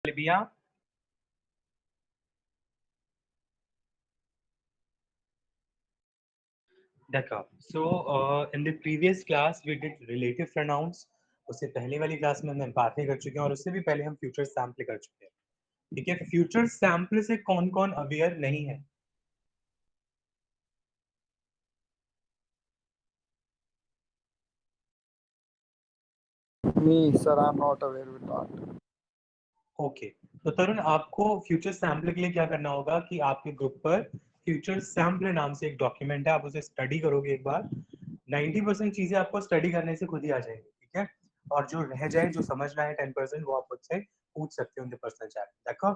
Libya. D'accord. So in the previous class we did relative pronouns. उससे पहले वाली class में हम बातें कर चुके हैं और उससे भी पहले हम फ्यूचर सैम्पल कर चुके हैं. ठीक है. फ्यूचर सैम्पल से कौन कौन अवेयर नहीं है? Me, sir, I'm not aware with that. Okay. तो तरुण, आपको फ्यूचर सैम्पल के लिए क्या करना होगा कि आपके ग्रुप पर फ्यूचर सैम्पल नाम से एक डॉक्यूमेंट है, आप उसे स्टडी करोगे एक बार. 90% चीजें आपको स्टडी करने से खुद ही आ जाएंगी. ठीक है. और जो रह जाए, जो समझना है 10%, वो आप मुझसे पूछ सकते हो इन द पर्सनल चैट. देखो.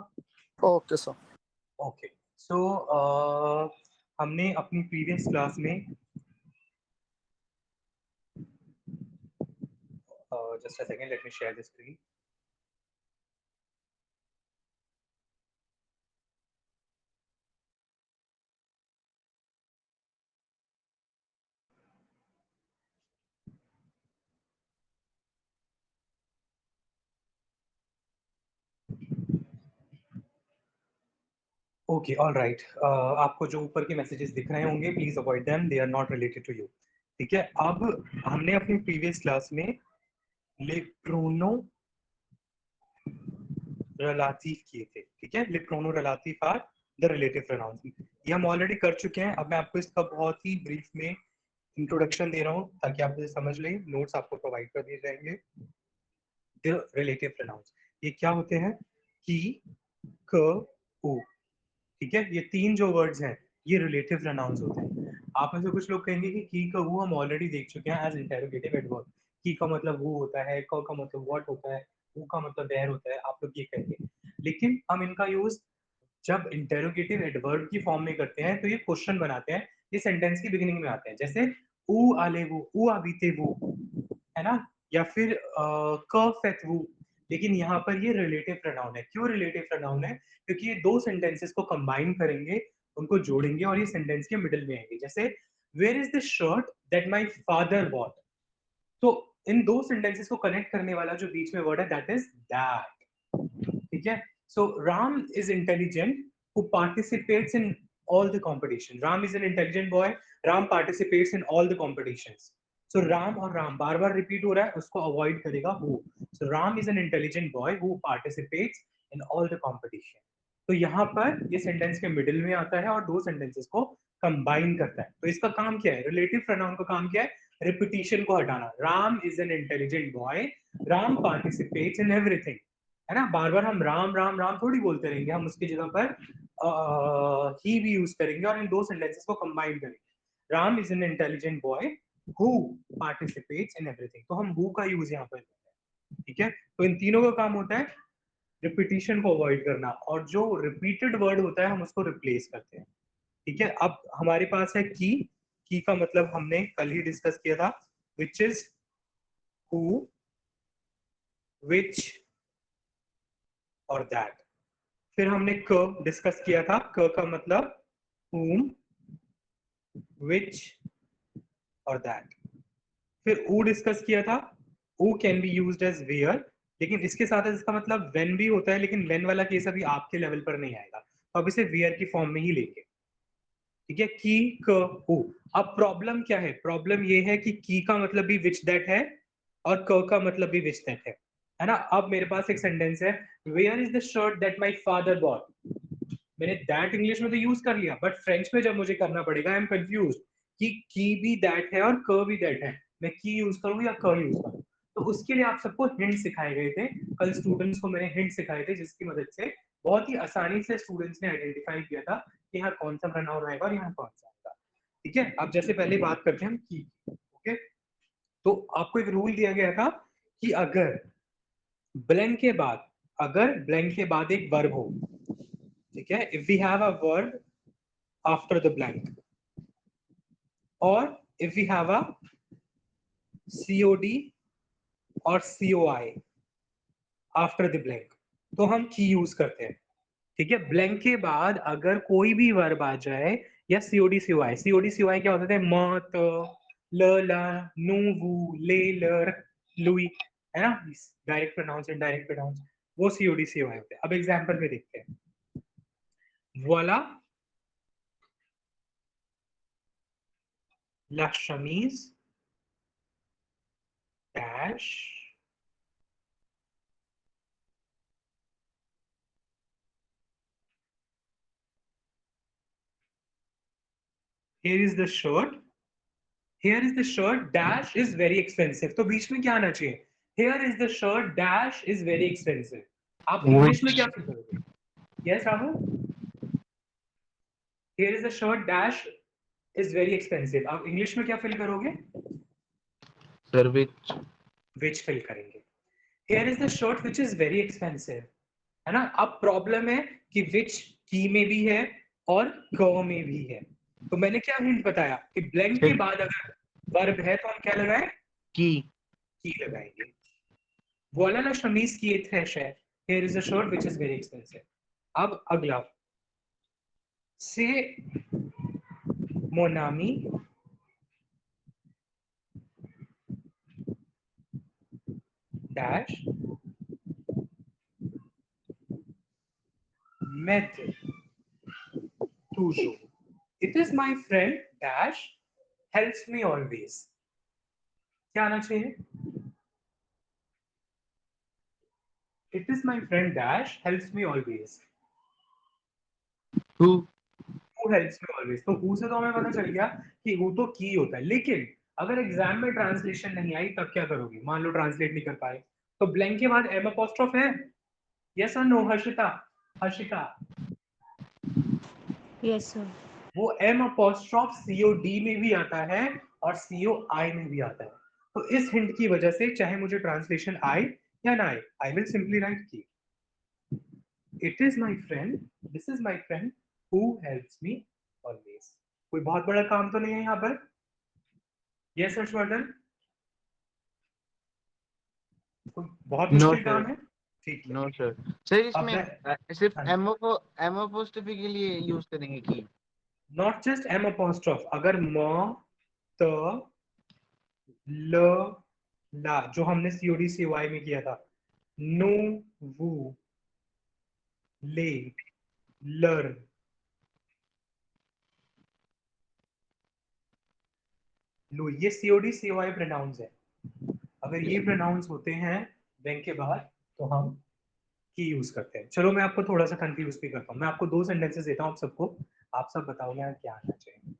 Okay, sir. ओके. सो हमने अपनी प्रीवियस क्लास में just a second, let me share the screen. Okay, all right. आपको जो ऊपर के मैसेजेस दिख रहे होंगे, please avoid them, they are not related to you. ठीक है. अब हमने अपनी प्रीवियस क्लास में ले प्रोनो रिलेटिव किए थे. ठीक है. ले प्रोनो रिलेटिव आर द रिलेटिव प्रोनाउंस. ये हम ऑलरेडी कर चुके हैं. अब मैं आपको इसका बहुत ही ब्रीफ में इंट्रोडक्शन दे रहा हूँ ताकि आप इसे समझ लें. नोट्स आपको प्रोवाइड कर दिए जाएंगे. द रिलेटिव प्रोनाउंस ये क्या होते हैं? की, क, उ. ठीक है. ये तीन जो वर्ड्स हैं ये रिलेटिव प्रोनाउंस होते हैं. आप में से कुछ लोग कहेंगे कि की का हु हम ऑलरेडी देख चुके हैं एज इंटेरोगेटिव एडवर्ब. की का मतलब हु होता है, क का मतलब व्हाट होता है, हु का मतलब वेयर होता है. आप लोग ये कहेंगे. लेकिन हम इनका यूज जब इंटेरोगेटिव एडवर्ब की फॉर्म में करते हैं तो ये क्वेश्चन बनाते हैं. ये सेंटेंस की बिगिनिंग में आते हैं. जैसे उ आले वो, उ आबीते वो, है ना. या फिर क फेत वो. लेकिन यहाँ पर ये रिलेटिव प्रोनाउन है. क्यों रिलेटिव प्रोनाउन है? क्योंकि ये दो सेंटेंसेस को कंबाइन करेंगे, उनको जोड़ेंगे और ये सेंटेंस के मिडिल में आएंगे. जैसे where is the shirt that my father bought. तो इन दो सेंटेंसेस को कनेक्ट करने वाला जो बीच में वर्ड है दैट इज दैट. ठीक है. So Ram is intelligent who participates in all the competition. Ram is an intelligent boy. Ram participates in all the competitions. So Ram और राम बार बार रिपीट हो रहा है, उसको अवॉइड करेगा who. So Ram is an intelligent boy who participates in all the competition. तो यहाँ पर ये सेंटेंस के मिडिल में आता है और दो सेंटेंसेस को कंबाइन करता है. तो इसका काम क्या है? रिलेटिव प्रोनाउन का काम क्या है? रिपीटिशन को हटाना. Ram is an intelligent boy. Ram participates in everything. है ना. बार बार हम राम राम राम थोड़ी बोलते रहेंगे. हम उसकी जगह पर ही भी यूज करेंगे और इन दो सेंटेंसेस को कंबाइन करेंगे. Ram is an intelligent boy who participates in everything. तो हम हु का यूज यहाँ पर करते हैं. ठीक है. तो इन तीनों का काम होता है रिपीटिशन को अवॉइड करना, और जो रिपीटेड वर्ड होता है हम उसको रिप्लेस करते हैं. ठीक है. अब हमारे पास है की. की का मतलब हमने कल ही डिस्कस किया था, विच इज हु, विच और दैट. फिर हमने क डिस्कस किया था. क का मतलब whom, which और that. फिर ऊ डिस्कस किया था. ऊ can be used as where, लेकिन इसके साथ इसका मतलब वेन भी होता है, लेकिन वेन वाला केस अभी आपके लेवल पर नहीं आएगा, तो अब इसे वेयर की फॉर्म में ही लेंगे. ठीक है. की, क, ऊ. अब प्रॉब्लम क्या है? प्रॉब्लम ये है कि की का मतलब भी विच दैट है और क का मतलब भी विच दैट है ना. अब मेरे पास एक सेंटेंस है, where is the shirt that my father bought. मैंने दैट इंग्लिश में तो यूज कर लिया, बट फ्रेंच में जब मुझे करना पड़ेगा आई एम कंफ्यूज कि की भी दैट है और क भी दैट है. मैं की यूज करूं या क यूज करूं? तो उसके लिए आप सबको हिंट सिखाए गए थे. कल स्टूडेंट्स को मैंने हिंट सिखाए थे, जिसकी मदद से बहुत ही आसानी से स्टूडेंट्स ने आइडेंटिफाई किया था कि यहाँ कौन सा प्रोनाउन आएगा और यहाँ कौन सा आएगा. ठीक है. अब जैसे पहले बात करते हैं हम की. ओके. तो आपको एक रूल दिया गया था कि अगर ब्लैंक के बाद एक वर्ब हो. ठीक है. If we have a verb after the blank, or if we have a COD or COI after the blank, तो हम की यूज करते हैं. ठीक है. ब्लैंक के बाद अगर कोई भी वर्ब आ जाए या सीओडी सीओआई. सीओडी सीओआई क्या होते थे? मत, ल, ला, नु, वू, ले, लर, लुई, है ना. Direct pronouns, indirect pronouns. वो COD COI होते हैं। अब एग्जाम्पल में देखते हैं, वोला ला chemise dash here is the shirt, here is the shirt dash is very expensive। तो बीच में क्या आना चाहिए? here is the shirt dash is very expensive। आप इंग्लिश में क्या फिल करोगे? yes Rahul, here is the shirt dash is very expensive। आप इंग्लिश में क्या फिल करोगे? सर which फिल करेंगे। here is the shirt which is very expensive, है ना। अब प्रॉब्लम है कि which की में भी है और क में भी है। तो मैंने क्या हिंट बताया कि ब्लैंक के बाद अगर वर्ब है तो हम क्या लगाएं? की लगाएंगे। वोला ला शमीज की एक थ्रेश है, here is a shirt which is very expensive। अब अगला, से Monami dash met toujours, it is my friend dash helps me always। क्या आना चाहिए? it is my friend dash helps me always। who who helps me always, तो who से तो हमें पता चल गया कि who तो की होता है। लेकिन अगर एग्जाम में ट्रांसलेशन नहीं आई तब क्या करोगे? मान लो ट्रांसलेट नहीं कर पाए, तो ब्लैंक के बाद एम अपोस्ट्रोफ है? यस और no Harshita? Harshita, yes sir. वो एम अपोस्ट्रोफ COD में भी आता है और COI में भी आता है। तो इस हिंट की वजह से चाहे मुझे ट्रांसलेशन आए या ना आए, आई विल सिंपली राइट की it is my friend, this is my friend who helps me always. कोई बहुत बड़ा काम तो नहीं है यहाँ पर? यस हर्षवर्धन, कोई बहुत नो मुश्किल काम सर है? ठीक है। नो सर सर अब इसमें सिर्फ एमओपोस्ट्रोफी के लिए यूज करेंगे की नॉट जस्ट एम अपोस्ट्रोफ, अगर म त ल ला जो हमने COD COI में किया था, नो वू ले लर्न, लो, ये COD COI प्रोनाउंस है। अगर ये प्रोनाउंस होते हैं बैंक के बाहर तो हम की यूज करते हैं। चलो मैं आपको थोड़ा सा कंफ्यूज भी करता हूँ। मैं आपको 2 सेंटेंसेस देता हूँ आप सबको, आप सब बताओगे यहाँ क्या आना चाहिए।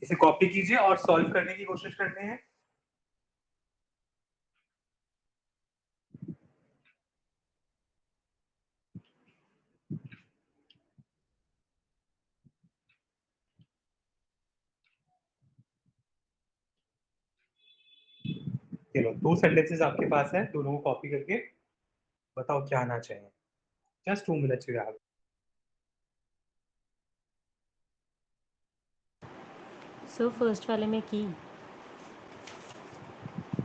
इसे कॉपी कीजिए और सॉल्व करने की कोशिश करते हैं। चलो 2 सेंटेंसेस आपके पास है, दोनों को कॉपी करके बताओ क्या आना चाहिए। Just 2 minutes you have. Sir first वाले में की।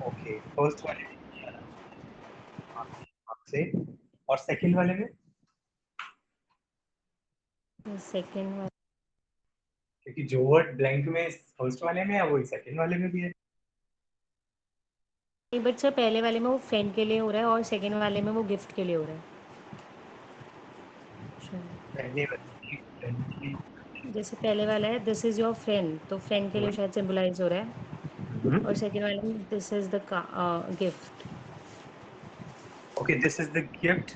ओके, फर्स्ट वाले में क्या आना चाहिए आपसे, और सेकंड वाले में? सेकेंड वाले क्योंकि जो वर्ड ब्लैंक में फर्स्ट वाले में है वही सेकंड वाले में भी है। नहीं, बट सर पहले वाले में वो फ्रेंड के लिए हो रहा है और सेकेंड वाले में वो गिफ्ट के लिए हो रहा है। पहले वाले friendly, जैसे पहले वाला है दिस इज़ योर फ्रेंड, तो फ्रेंड के लिए शायद सिंबलाइज हो रहा है, और सेकेंड वाले में this is the gift. Okay, this is the gift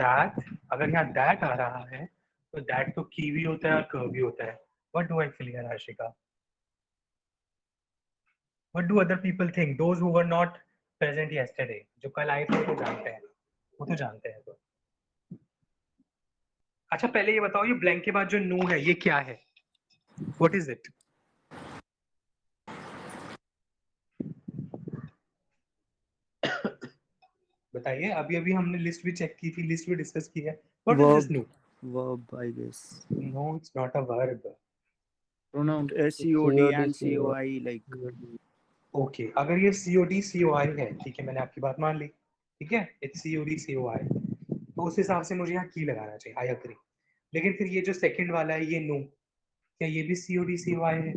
that, अगर यहाँ दैट आ रहा है तो दैट तो की भी होता है और क भी होता है। What do I feel here Ashika? What do other people think? Those who were not present yesterday, जो कल आए थे वो तो जानते हैं, वो तो जानते हैं। तो अच्छा पहले ये बताओ, ये ब्लैंक के बाद जो नो है ये क्या है? What is it? बताइए। अभी अभी हमने लिस्ट भी चेक की थी, लिस्ट भी डिस्कस की है। What is this no? Verb, I guess. No, it's not a verb. Pronoun COD and COI like okay अगर ये COD COI है, ठीक है, मैंने आपकी बात मान ली, ठीक है, इट्स COD COI, तो उस हिसाब से मुझे यहाँ की लगाना चाहिए, आई एग्री। लेकिन फिर ये जो सेकंड वाला है, ये नो, क्या ये भी COD COI है?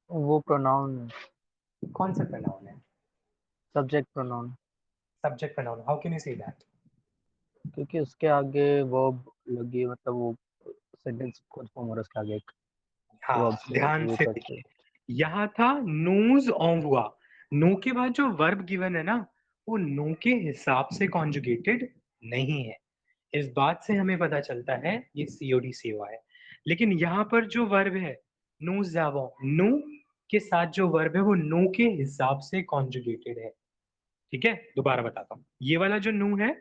वो pronoun है, कौन सा प्रोनाउन है? subject pronoun, subject pronoun, how can you say that? क्योंकि उसके आगे verb लगी, मतलब वो sentence खुद form और उसके आगे एक हाँ, verb से ध्यान वो से करके। देखिए, यहाँ था नोज ऑन, नो के बाद जो वर्ब गिवन है ना, वो नो के हिसाब से कॉन्जुगेटेड नहीं है। इस बात से हमें पता चलता है ये COD COI है। लेकिन यहाँ पर जो वर्ब है नो ज़ावो, नो के साथ जो वर्ब है वो नो के हिसाब से कॉन्जुगेटेड है। ठीक है, दोबारा बताता हूँ, ये वाला जो नो है,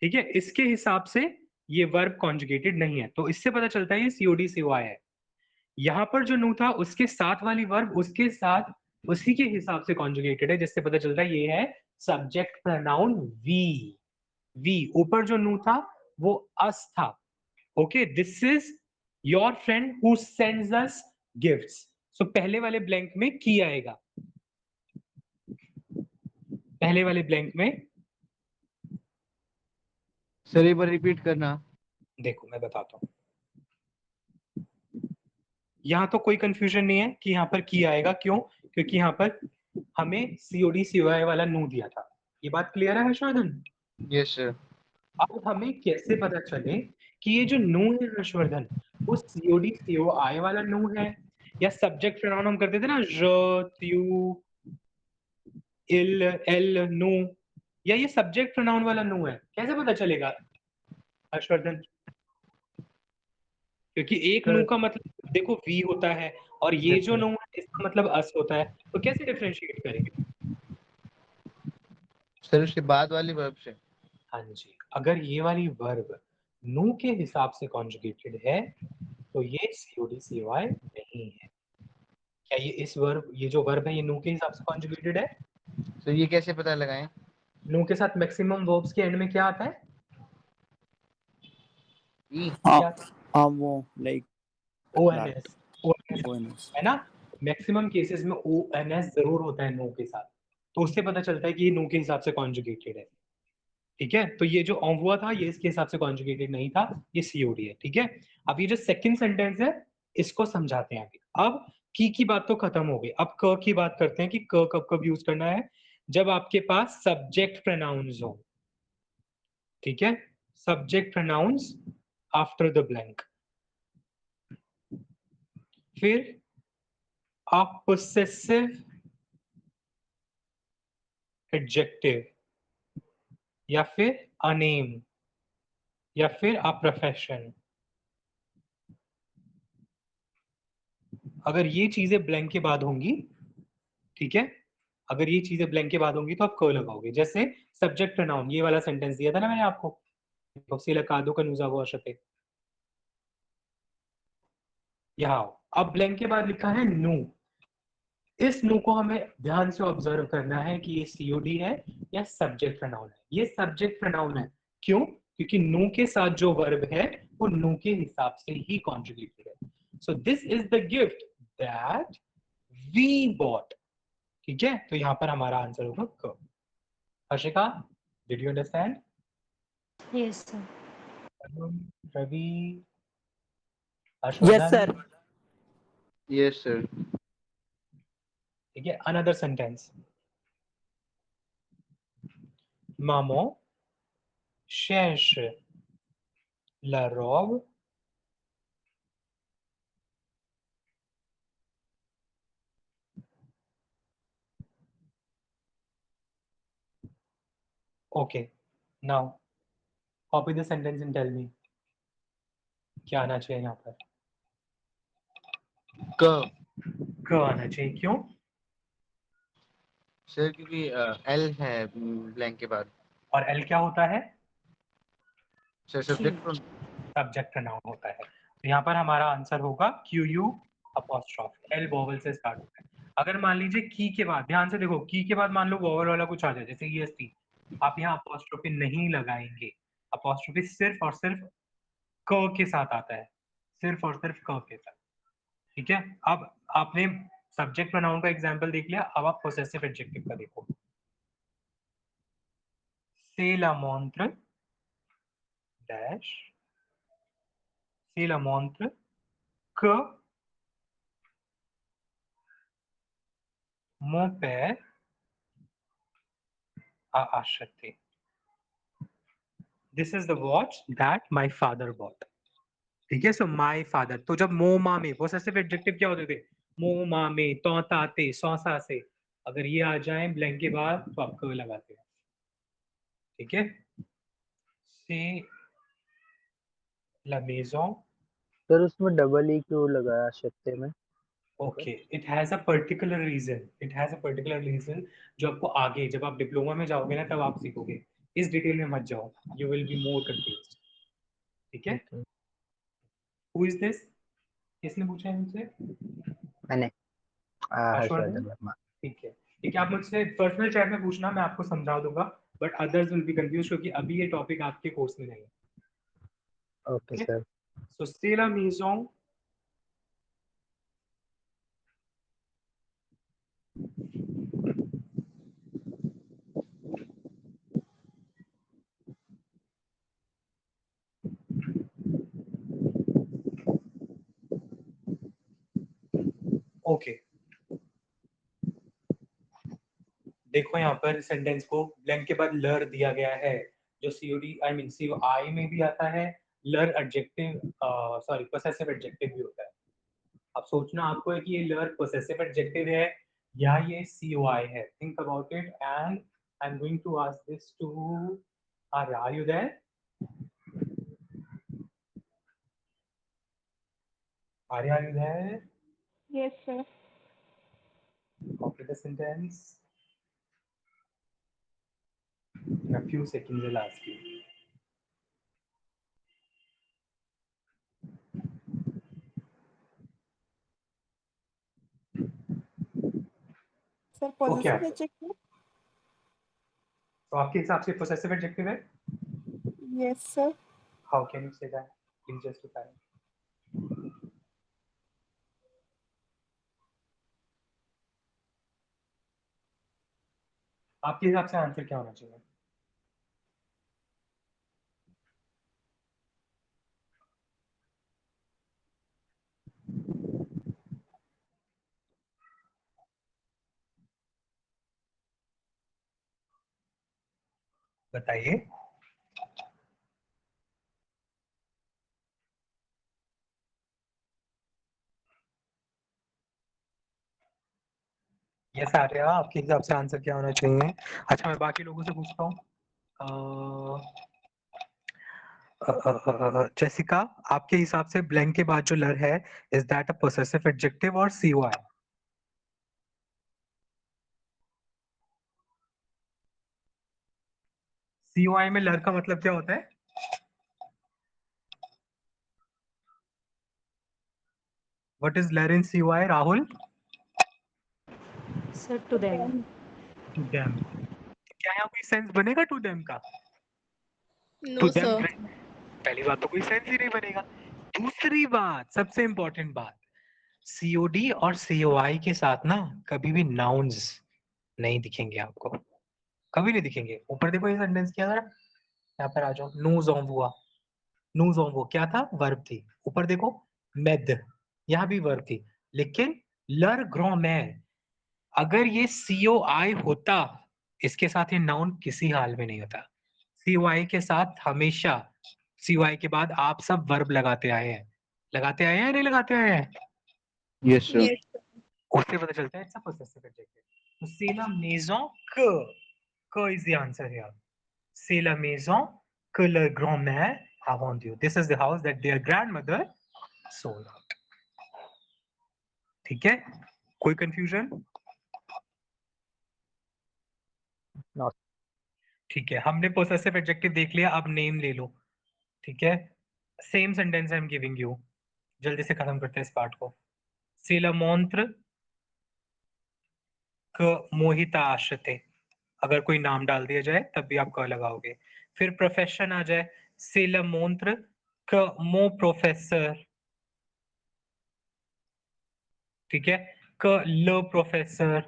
ठीक है, इसके हिसाब से ये वर्ब कॉन्जुगेटेड नहीं है, तो इससे पता चलता है ये COD COI है। यहाँ पर जो नो था उसके साथ वाली वर्ब उसके साथ उसी के हिसाब से कॉन्जुगेटेड है, जिससे पता चलता है ये है सब्जेक्ट प्रोनाउन वी। वी ऊपर जो नो था वो अस था। Okay, this is your friend who sends us gifts. So पहले वाले ब्लैंक में की आएगा, पहले वाले ब्लैंक में। सर एक बार रिपीट करना। देखो मैं बताता हूं, यहां तो कोई कंफ्यूजन नहीं है कि यहाँ पर की आएगा, क्यों? क्योंकि यहाँ पर हमें COD COI वाला नो दिया था। ये बात क्लियर है हर्षवर्धन? Yes sir. अब हमें कैसे पता चले कि ये जो नो है हर्षवर्धन, वो COD COI वाला नो है या सब्जेक्ट प्रोनाउन हम करते थे ना, यू इल एल नो, या ये सब्जेक्ट प्रोनाउन वाला नो है, कैसे पता चलेगा हर्षवर्धन? क्योंकि एक नो का मतलब देखो वी होता है और ये जो नो है इसका मतलब अस होता है, तो कैसे डिफरेंशिएट करेंगे? सर उसके बाद वाली वर्ब से। हाँ जी, अगर ये वाली वर्ब नो के हिसाब से कॉन्जुगेटेड है तो ये COD COI नहीं है। क्या ये इस वर्ब, ये जो वर्ब है ये नो के हिसाब से कॉन्जुगेटेड है? तो ये कैसे पता लगाएं? नो के साथ मैक्सिमम वर्ब्स के एंड में क्या आता है? ई। क्या? वो like ONS, ONS। है ना? मैक्सिमम केसेस में ONS जरूर होता है नो के साथ, तो उससे पता चलता है कि ये नो के हिसाब से कॉन्जुगेटेड है। ठीक है, तो ये जो ऑन हुआ था ये इसके हिसाब से कॉन्जुगेटेड नहीं था, ये COD है। ठीक है, अब ये जो सेकंड सेंटेंस है इसको समझाते हैं आगे। अब की बात तो खत्म हो गई, अब क की बात करते हैं कि क कब कब यूज करना है, जब आपके पास सब्जेक्ट प्रोनाउंस हो। ठीक है, subject pronoun after the blank, फिर a possessive adjective, या फिर a name, या फिर a profession। अगर ये चीजें ब्लैंक के बाद होंगी, ठीक है, अगर ये चीजें ब्लैंक के बाद होंगी तो आप क लगाओगे। जैसे सब्जेक्ट प्रोनाउन, ये वाला सेंटेंस दिया था ना मैंने आपको, यहाँ अब ब्लैंक के बाद लिखा है नो। इस नो को हमें ध्यान से ऑब्जर्व करना है कि ये COD है या सब्जेक्ट प्रोनाउन है। ये सब्जेक्ट प्रोनाउन है, क्यों? क्योंकि नो के साथ जो वर्ब है वो नो के हिसाब से ही कॉन्जुगेटेड है। So this is the gift that we bought. ठीक है, तो यहाँ पर हमारा आंसर होगा क। Harshika, did you understand? Yes, sir. Ravi, Yes, Harshvardhan. sir. Yes sir. ठीक है, अनदर सेंटेंस, मामो cherche la robe okay, now copy the sentence and tell me क्या आना चाहिए यहाँ पर? क आना चाहिए, क्यों? सर क्योंकि एल है ब्लैंक के बाद। और एल क्या होता है? Sir subject. सब्जेक्ट प्रोनाउन होता है, तो यहाँ पर हमारा आंसर होगा QU अपॉस्ट्रॉफ, एल वोवल से स्टार्ट होता है। अगर मान लीजिए की के बाद, ध्यान से देखो, की के बाद मान लो वोवल वाला कुछ आ जाए जैसे EST, आप यहाँ अपॉस्ट्रोफी नहीं लगाएंगे। अपॉस्ट्रोफी सिर्फ और सिर्फ क के साथ आता है, सिर्फ और सिर्फ क के साथ। ठीक है, अब आपने सब्जेक्ट प्रोनाउन का एग्जांपल देख लिया, अब आप पोसेसिव एडजेक्टिव का देखो। C'est la montre dash, c'est la montre que mon père a acheté. This is the watch that my father bought. ठीक है, सो माई फादर। तो जब मो मा में पोसेसिव एडजेक्टिव क्या होते थे, मो मा में, तो ताते, सौसा से, अगर ये आ जाए ब्लैंक के बाद तो आप क लगाते हैं। ठीक है, से ला मेजों। सर उसमें डबल ई क्यों लगाया शक्ति में? Okay, it has a particular reason, it has a particular reason जो आपको आगे जब आप डिप्लोमा में जाओगे ना तब आप सीखोगे। इस डिटेल में मत जाओ, you will be more confused. ठीक है, Okay. Who is this? किसने पूछा है मुझसे? मैंने हर्षवर्धन हर्षवर्धन। वर्मा। ठीक है, ठीक है, आप मुझसे पर्सनल चैट में पूछना, मैं आपको समझा दूंगा, but others will be confuse क्योंकि अभी ये टॉपिक आपके कोर्स में नहीं है। Okay sir. So c'est la maison okay. देखो यहाँ पर सेंटेंस को ब्लैंक के बाद लर दिया गया है, जो सीओडी आई मीन सीओआई में भी आता है। लर एडजेक्टिव, सॉरी पोसेसिव एडजेक्टिव भी होता है। अब सोचना आपको है कि ये लर पोसेसिव एडजेक्टिव है या ये सीओआई है। Think about it and I am going to ask this to Arya. Are you there? Arya, are you there? Yes, sir. Copy the sentence. In a few seconds, I'll ask you. Sir, वो क्या possessive है? adjective? तो आपके हिसाब से possessive adjective है? Yes, sir. How can you say that? Please justify. आपके हिसाब से आंसर क्या होना चाहिए? बताइए। यस आर्या, आपके हिसाब से आंसर क्या होना चाहिए? अच्छा, मैं बाकी लोगों से पूछता हूँ। जेसिका, आपके हिसाब से ब्लैंक के बाद जो लर है, is that a possessive adjective और सीओआई? सीओआई में लर का मतलब क्या होता है? व्हाट इज लर इन सीओआई, Rahul? Sir to them. To them. क्या यहाँ कोई सेंस बनेगा टू देम का? No, to them, sir. पहली बात तो कोई सेंस ही नहीं बनेगा। दूसरी बात, सबसे इंपॉर्टेंट बात, सीओडी और सीओआई के साथ ना कभी भी नाउन्स नहीं दिखेंगे आपको, कभी नहीं दिखेंगे। ऊपर देखो ये सेंटेंस क्या था, यहाँ पर आ जाओ। नूज हुआ, नूज वो क्या था? वर्ब थी। ऊपर देखो मेद, यहाँ भी वर्ब थी। लेकिन लर ग्रोमैर, अगर ये सीओआई होता, इसके साथ ये नाउन किसी हाल में नहीं होता। सीओआई के साथ हमेशा, सीओआई के बाद आप सब वर्ब लगाते आए हैं, लगाते आए हैं या नहीं लगाते आए हैं? Yes, sir. Yes, sir. उससे पता चलता है इट्स अ पोसेसिव एडजेक्टिव। तो c'est la maison que is the answer here. C'est la maison que leur grand-mère a vendue. This is the house that their grandmother sold out. ठीक है, कोई confusion? No. ठीक है, हमने possessive adjective देख लिया, अब नेम ले लो। ठीक है, same sentence I am giving you, जल्दी से खत्म करते हैं इस पार्ट को। C'est la montre que मोहिता आश्रिते, अगर कोई नाम डाल दिया जाए तब भी आप क लगाओगे। फिर प्रोफेशन आ जाए, c'est la montre que mon professeur, ठीक है, क ल प्रोफेसर,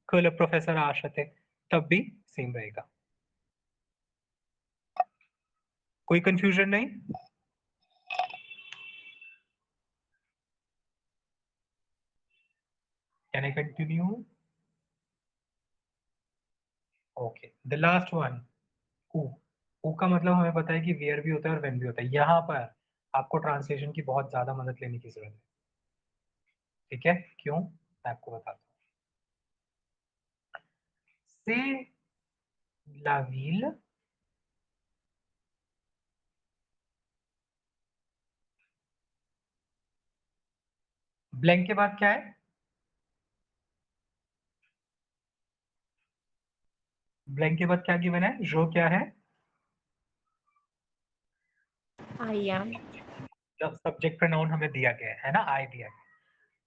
क ल प्रोफेसर आशते, तब भी सेम रहेगा। कोई कंफ्यूजन नहीं? Can I continue? Okay, the last one, ऊ। ऊ का मतलब हमें पता है कि वेयर भी होता है और व्हेन भी होता है। यहाँ पर आपको ट्रांसलेशन की बहुत ज्यादा मदद लेने की जरूरत है। ठीक है, क्यों? मैं आपको बताता हूँ। से la ville ब्लैंक के बाद क्या है? ब्लैंक के बाद क्या गिवन है? जो क्या है? I am. जब सब्जेक्ट प्रोनाउन हमें दिया गया है ना, आई दिया गया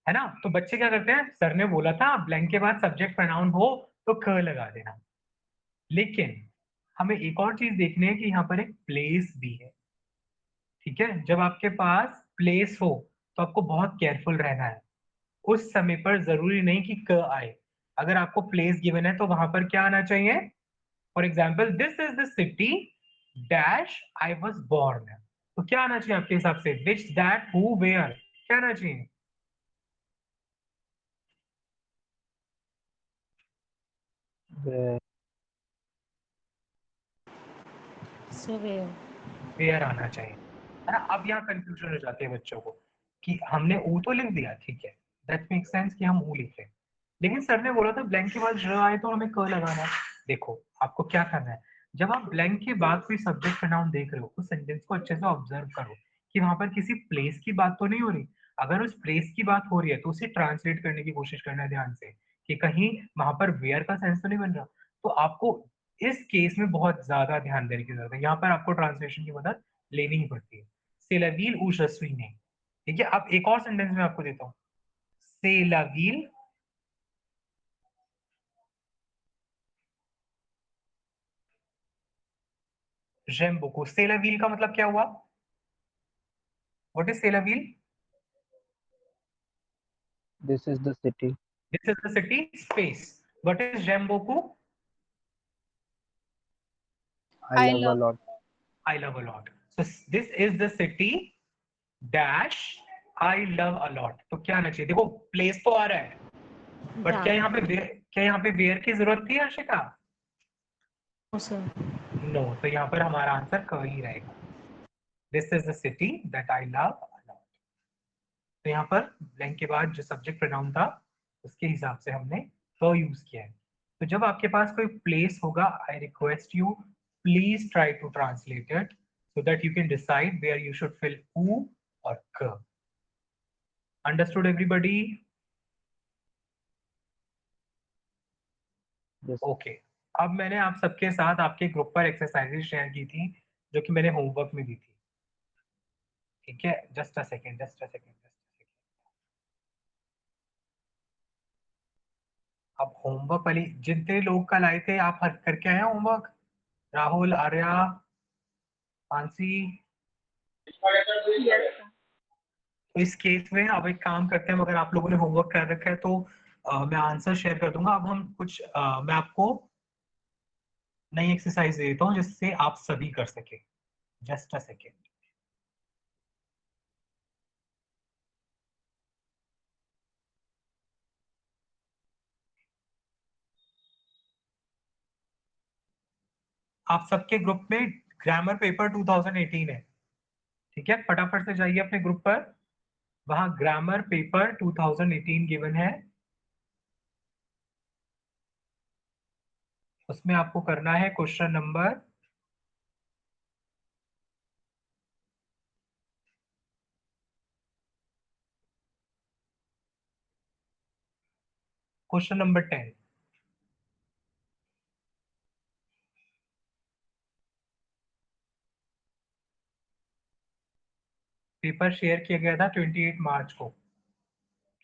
है ना, तो बच्चे क्या करते हैं, सर ने बोला था ब्लैंक के बाद सब्जेक्ट प्रोनाउन हो तो क लगा देना। लेकिन हमें एक और चीज देखनी है कि यहाँ पर एक प्लेस भी है। ठीक है, जब आपके पास प्लेस हो तो आपको बहुत केयरफुल रहना है। उस समय पर जरूरी नहीं कि क आए। अगर आपको प्लेस गिवन है तो वहां पर क्या आना चाहिए? For example, this is the city dash I was born. तो क्या आना चाहिए आपके हिसाब से? विच, दैट, हु, वेयर, क्या आना चाहिए? वे- सो वेयर। वेयर आना चाहिए, है ना। अब यहाँ कंफ्यूजन हो जाती है बच्चों को कि हमने ऊ तो लिख दिया, ठीक है, दैट मेक सेंस कि हम ऊ लिख रहे हैं, लेकिन सर ने बोला था ब्लैंक के बाद ज आए तो हमें क लगाना है। देखो आपको क्या करना है, जब आप ब्लैंक के बाद कोई सब्जेक्ट प्रोनाउन देख रहे हो उस सेंटेंस को अच्छे से ऑब्जर्व करो कि वहां पर किसी प्लेस की बात तो नहीं हो रही। अगर उस प्लेस की बात हो रही है तो उसे ट्रांसलेट करने की कोशिश करना है ध्यान से कि कहीं वहां पर वेयर का सेंस तो नहीं बन रहा। तो आपको इस केस में बहुत ज्यादा ध्यान देने की जरूरत है, यहाँ पर आपको ट्रांसलेशन की मदद लेनी ही पड़ती है। सेलावील उशस्वी ने। ठीक है, अब एक और सेंटेंस में आपको देता हूँ। सेलावील j'aime beaucoup। सेलावील का मतलब क्या हुआ? व्हाट इज सेलावील? This is the city. This is the city space. What is j'aime beaucoup? I I love a love. lot. I love a lot। So this is the city dash I love a lot। तो क्या आना चाहिए? देखो place तो आ रहा है but क्या यहाँ पे क्या यहाँ पे वेयर की जरूरत थी आशिका? सर। नो, तो यहाँ पर हमारा आंसर क ही रहेगा। This is the city that I love a lot. तो यहाँ पर ब्लैंक के बाद जो सब्जेक्ट प्रोनाउन था उसके हिसाब से हमने क यूज किया है। तो जब आपके पास कोई प्लेस होगा, I request you please try to translate it so that you can decide where you should fill u or k। Understood everybody? Yes. Okay, अब मैंने आप सबके साथ आपके ग्रुप पर एक्सरसाइजेज शेयर की थी जो कि मैंने होमवर्क में दी थी। ठीक है, just a second, just a second, just a second. अब होमवर्क वाली जितने लोग कल आए थे आप हर करके आए homework? Rahul, Arya, Mansi. Yes, sir. तो इस केस में अब एक काम करते हैं, अगर आप लोगों ने होमवर्क कर रखा है तो मैं आंसर शेयर कर दूंगा। अब हम कुछ मैं आपको नई एक्सरसाइज दे देता हूँ जिससे आप सभी कर सके। Just a second. आप सबके ग्रुप में ग्रामर पेपर 2018 है। ठीक है, फटाफट से जाइए अपने ग्रुप पर, वहां ग्रामर पेपर 2018 गिवन है। उसमें आपको करना है question number question number 10। Paper share किया गया था 28 मार्च को।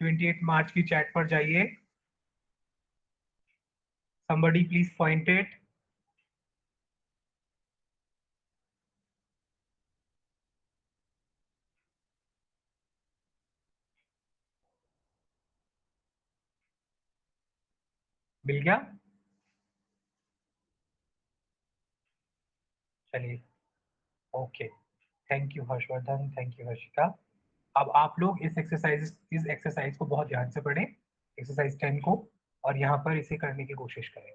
28 मार्च की चैट पर जाइए। somebody please point it। मिल गया? चलिए, okay, thank you Harshvardhan, thank you Harshika. अब आप लोग इस एक्सरसाइज को बहुत ध्यान से पढ़ें, एक्सरसाइज 10 को, और यहाँ पर इसे करने की कोशिश करें।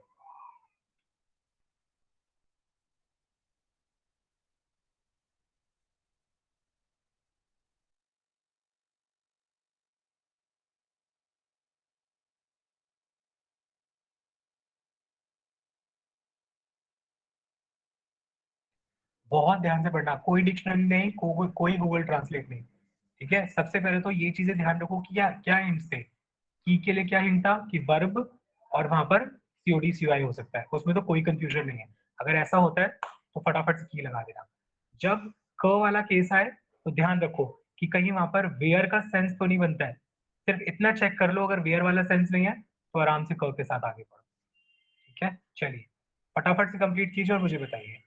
बहुत ध्यान से पढ़ना, कोई डिक्शनरी नहीं, कोई गूगल ट्रांसलेट नहीं, ठीक है? सबसे पहले तो ये चीजें ध्यान रखो कि क्या क्या हिंट थे। की के लिए क्या हिंट था कि वर्ब, और वहां पर सीओडी सीवाई हो सकता है, उसमें तो कोई कंफ्यूजन नहीं है। अगर ऐसा होता है तो फटाफट से की लगा देना। जब क वाला केस आए तो ध्यान रखो कि कहीं वहां पर वेयर का सेंस तो नहीं बनता है। सिर्फ इतना चेक कर लो, अगर वेयर वाला सेंस नहीं है तो आराम से क के साथ आगे बढ़ो, ठीक है? चलिए, फटाफट से कंप्लीट कीजिए और मुझे बताइए।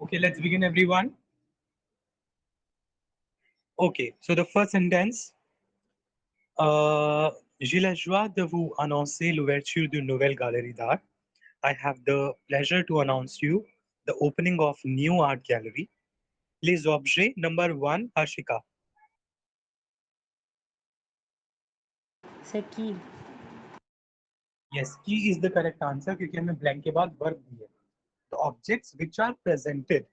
Okay, let's begin, everyone. Okay, so the first sentence. J'ai la joie de vous annoncer l'ouverture d'une nouvelle galerie d'art. I have the pleasure to announce you the opening of new art gallery. Les objets, number 1, Harshika. Sir की Yes, key is the correct answer क्योंकि हमें blank के बाद verb भी है. The objects which are presented,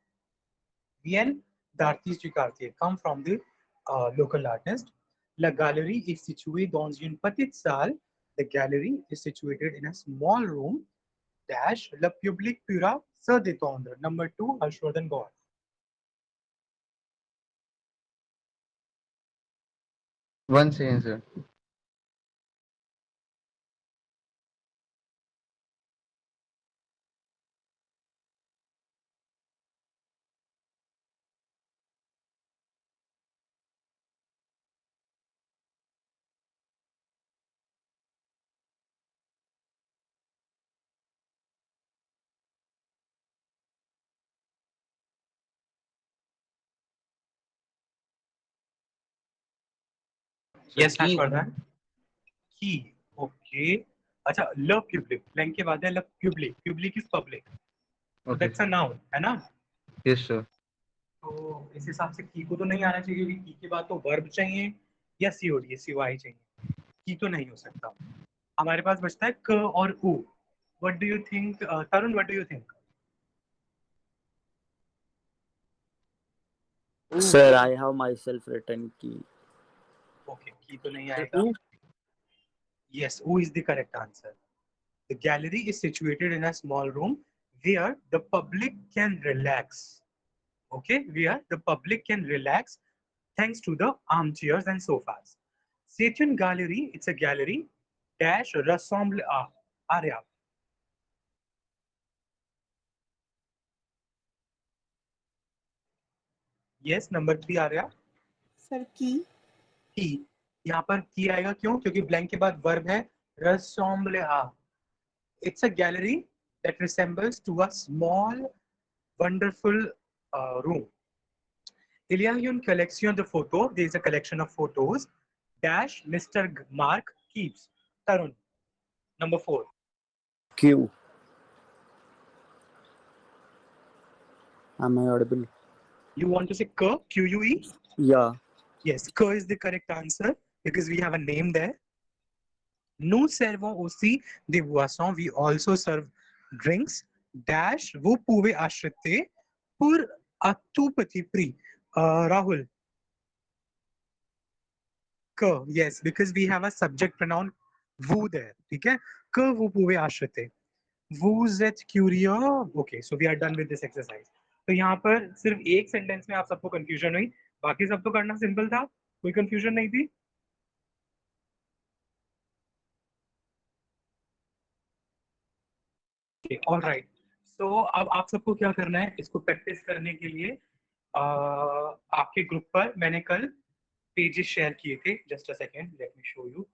bien d'artistes du quartier, come from the local artist. La galerie est située dans une petite salle. The gallery is situated in a small room. Dash, le public pourra se détendre. Number 2, Harshvardhan Gaur. One second, sir. Yes, key. Harshvardhan. Key. Okay. अच्छा, le public. Blank के बाद है le public. Public is public. So Okay. that's a noun, है ना? Yes, sir. तो इस हिसाब से की को तो नहीं आना चाहिए क्योंकि की के बाद तो वर्ब चाहिए या सीओडी सीवाई चाहिए. की तो नहीं हो सकता. हमारे पास बचता है क और उ. What do you think, Tarun? What do you think? Sir, I have myself written key. Okay, की तो नहीं आएगा. Yes, U is the correct answer. The gallery is situated in a small room where the public can relax. Okay, where the public can relax thanks to the armchairs and sofas. C'est une galerie, it's a gallery, dash ressemble à. Arya. Yes, number 3 Arya. Sir, key. की. यहाँ पर की आएगा क्यों? क्योंकि blank के बाद verb है ressemble à. It's a gallery that resembles to a small, wonderful room. Il y a une collection de photos. There is a collection of photos. Dash Mr. Mark keeps. Tarun, number 4. Q. Am I audible? You want to say K? Q-U-E? Yeah. Yes, K is the correct answer because we have a name there. Nous servons aussi des boissons. We also serve drinks. Dash, vous pouvez acheter pour un tout petit prix. Rahul. K, yes, because we have a subject pronoun vous there. ठीक है? Que vous pouvez acheter. Vous êtes curieux. Okay, so we are done with this exercise. तो यहाँ पर सिर्फ एक sentence में आप सबको कंफ्यूजन हुई, बाकी सब तो करना सिंपल था, कोई कंफ्यूजन नहीं थी. All right. सो अब आप सबको क्या करना है, इसको प्रैक्टिस करने के लिए आपके ग्रुप पर मैंने कल पेजेस शेयर किए थे. Just a second, let me show you.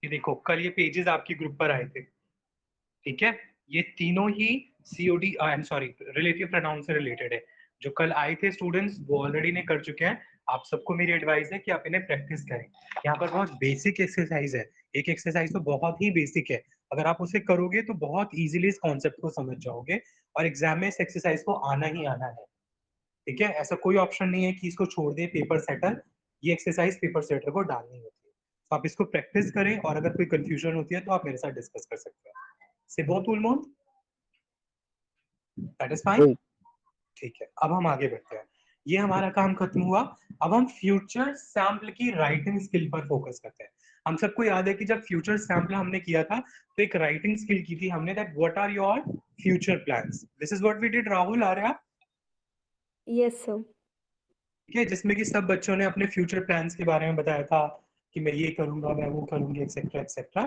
ये देखो, कल ये पेजेस आपके ग्रुप पर आए थे. ठीक है, ये तीनों ही सीओडी I am sorry relative pronoun से रिलेटेड है. जो कल आए थे स्टूडेंट्स वो ऑलरेडी ने कर चुके हैं. आप सबको मेरी एडवाइस है कि आप इन्हें प्रैक्टिस करें. यहाँ पर बहुत बेसिक एक्सरसाइज है. एक एक्सरसाइज तो बहुत ही बेसिक है. अगर आप उसे करोगे तो बहुत इजीली इस कॉन्सेप्ट को समझ जाओगे और एग्जाम में इस एक्सरसाइज को आना ही आना है. ठीक है, ऐसा कोई ऑप्शन नहीं है कि इसको छोड़ दे पेपर सेटर. ये एक्सरसाइज पेपर सेटर को डालनी होती है. तो आप इसको प्रैक्टिस करें और अगर कोई कंफ्यूजन होती है तो आप मेरे साथ डिस्कस कर सकते हैं. C'est bon tout le monde? That is fine? ठीक है, अब हम आगे बढ़ते हैं. ये हमारा काम खत्म हुआ. अब हम फ्यूचर सैम्पल की राइटिंग स्किल पर फोकस करते हैं. हम सबको याद है कि जब फ्यूचर सैम्पल हमने किया था तो एक राइटिंग स्किल की थी हमने, that what are your future plans. This is what we did. Rahul, Arya. Yes, sir. ठीक है, जिसमें कि सब बच्चों ने अपने फ्यूचर प्लान्स के बारे में बताया था कि मैं ये करूंगा, मैं वो करूंगी, एक्सेट्रा एक्सेट्रा.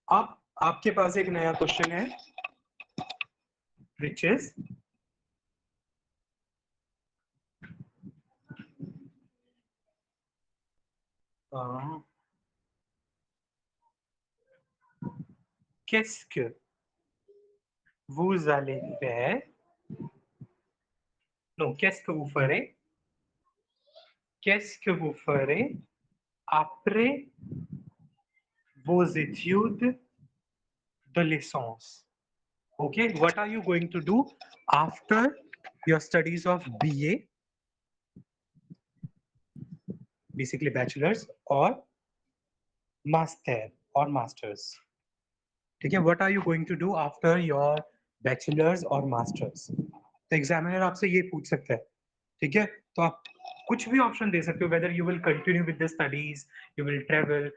अब आपके पास एक नया क्वेश्चन है which is Qu'est-ce que vous allez faire? Non, qu'est-ce que vous ferez? Qu'est-ce que vous ferez après vos études de licence? Okay, what are you going to do after your studies of BA, basically bachelor's, or master or masters? ठीक है, what are you going to do after your bachelor's or masters? तो examiner आपसे ये पूछ सकता है, ठीक है, तो आप कुछ भी ऑप्शन दे सकते हो, whether you will continue with the studies, you will travel,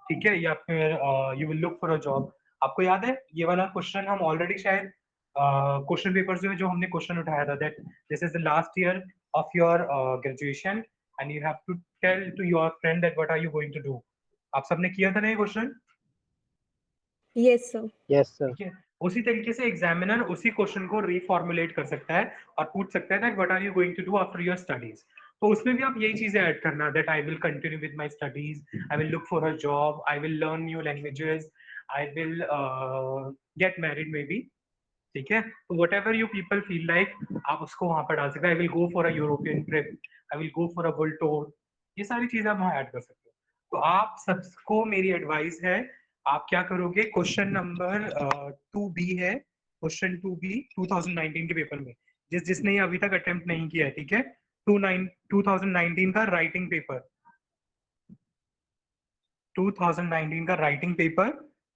ठीक है, या फिर you will look for a job. आपको याद है ये वाला क्वेश्चन हम ऑलरेडी शायद क्वेश्चन पेपर्स में जो हमने क्वेश्चन उठाया था, that this is the last year of your graduation and you have to tell to your friend that what are you going to do. आप सबने किया था ना ये question? Yes, sir. Yes, sir. ठीक है, उसी तरीके से एग्जामिनर उसी क्वेश्चन को रीफॉर्मुलेट कर सकता है और पूछ सकता है that what are you going to do after your studies. तो उसमें भी आप यही चीजें ऐड करना, that I will continue with my studies, I will look for a job, I will learn new languages, I will get married maybe. ठीक है, तो whatever you people feel like आप उसको वहां पर डाल सकते हैं. I will go for a European trip, I will go for a world tour, ये सारी चीजें आप वहां ऐड कर सकते हो. तो आप सबको मेरी एडवाइस है, आप क्या करोगे, क्वेश्चन नंबर 2B है, क्वेश्चन 2B 2019 के पेपर में, जिसने ये अभी तक अटेम्प्ट नहीं किया है, ठीक है, 2019 का राइटिंग पेपर, 2019 का writing paper,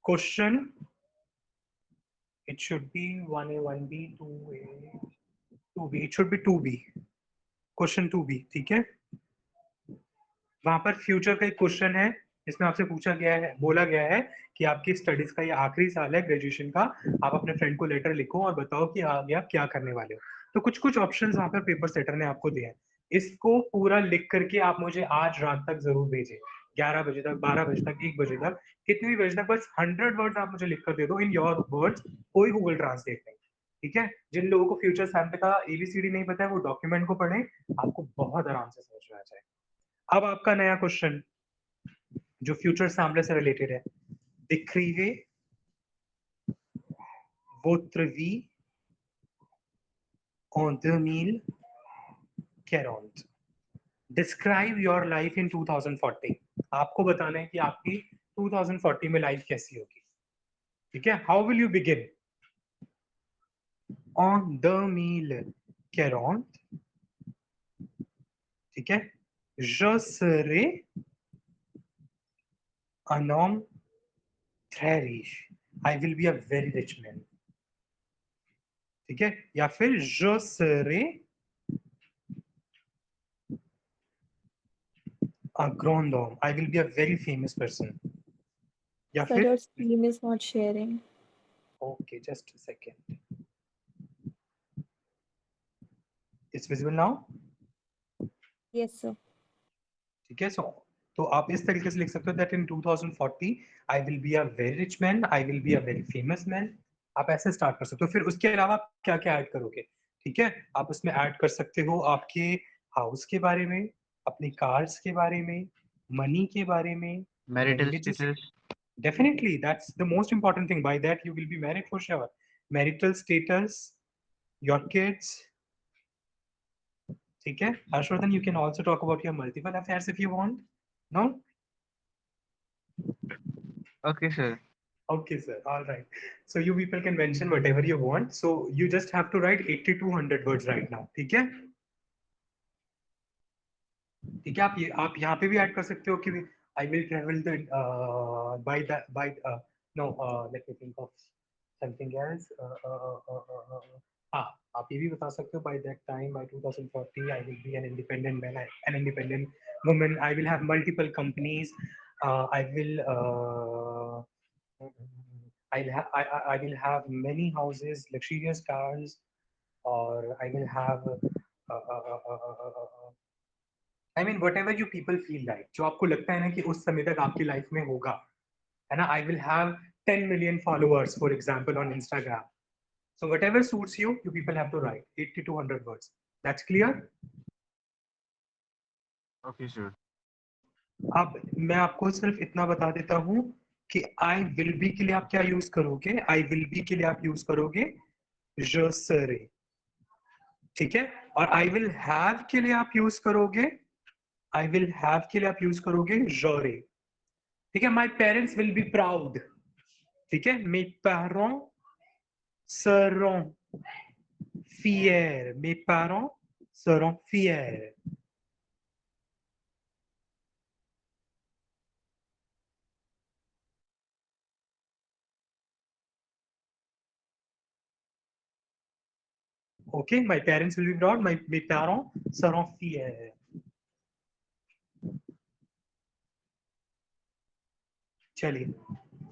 question it should be 1A, 1B, 2A, 2B, it should be 2B, question 2B, ठीक है. वहां पर फ्यूचर का एक क्वेश्चन है, इसमें आपसे पूछा गया है, बोला गया है कि आपकी स्टडीज का ये आखिरी साल है ग्रेजुएशन का, आप अपने फ्रेंड को लेटर लिखो और बताओ कि आगे आप क्या करने वाले हो. तो कुछ कुछ ऑप्शंस वहां पर पेपर सेटर ने आपको दिए हैं, इसको पूरा लिख करके आप मुझे आज रात तक जरूर भेजें, 11 बजे तक, 12 बजे तक, 1 बजे तक, कितने भी बजे तक, बस 100 वर्ड्स आप मुझे लिख कर दे दो इन योर वर्ड्स, कोई गूगल ट्रांसलेट नहीं. ठीक है, जिन लोगों को फ्यूचर सैम का एबीसीडी नहीं पता है वो डॉक्यूमेंट को पढ़ें, आपको बहुत आराम से समझ में आ जाए. अब आपका नया क्वेश्चन जो फ्यूचर सैम्पल से रिलेटेड है, décrivez votre vie en 2040. Describe your life in 2040. आपको बताना है कि आपकी 2040 में लाइफ कैसी होगी. ठीक है, how will you begin? En 2040, ठीक है, je serai un homme très riche. I will be a very rich man. ठीक है, या फिर je serai un grand homme. I will be a very famous person. या Sir, फिर your screen is not sharing. okay, just a second. It's visible now? Yes, sir. ठीक है, तो आप इस तरीके से लिख सकते हो that in 2040 I will be a very rich man, I will be a very famous man. आप ऐसे स्टार्ट कर सकते हो. फिर उसके अलावा आप क्या क्या ऐड करोगे, ठीक है, आप उसमें ऐड कर सकते हो आपके हाउस के बारे में, अपनी कार्स के बारे में, मनी के बारे में, Marital languages. status. Definitely, that's the most important thing. By that you will be married for sure. Marital status, your kids. ठीक है, Harshvardhan, you can also talk about your multiple affairs if you want. No? Okay, sir. Okay, sir. All right. So you people can mention whatever you want. So you just have to write 80 to 100 words right now. ठीक है? ठीक है, आप यहाँ पे भी add कर सकते हो कि I will travel the no let me think of something else. हाँ, आप ये भी बता सकते हो by that time, by 2040 I will be an independent man, an independent woman. I will have multiple companies. I will I will have many houses, luxurious cars, or I will have I mean whatever you people feel like. जो आपको लगता है ना कि उस समय तक आपकी लाइफ में होगा, है ना? I will have 10 million followers, for example, on Instagram. So whatever suits you, you people have to write 80 to 100 words. That's clear? Okay, sir. अब मैं आपको सिर्फ इतना बता देता हूँ कि आई विल बी के लिए आप क्या यूज करोगे, आई विल बी के लिए आप यूज करोगे je serai, ठीक है। और आई विल हैव के लिए आप यूज करोगे, आई विल हैव के लिए आप यूज करोगे j'aurai, ठीक है। My parents will be proud, ठीक है। mes parents seront fiers, mes parents seront fiers. Okay, my parents will be proud, mes parents seront fiers. चलिए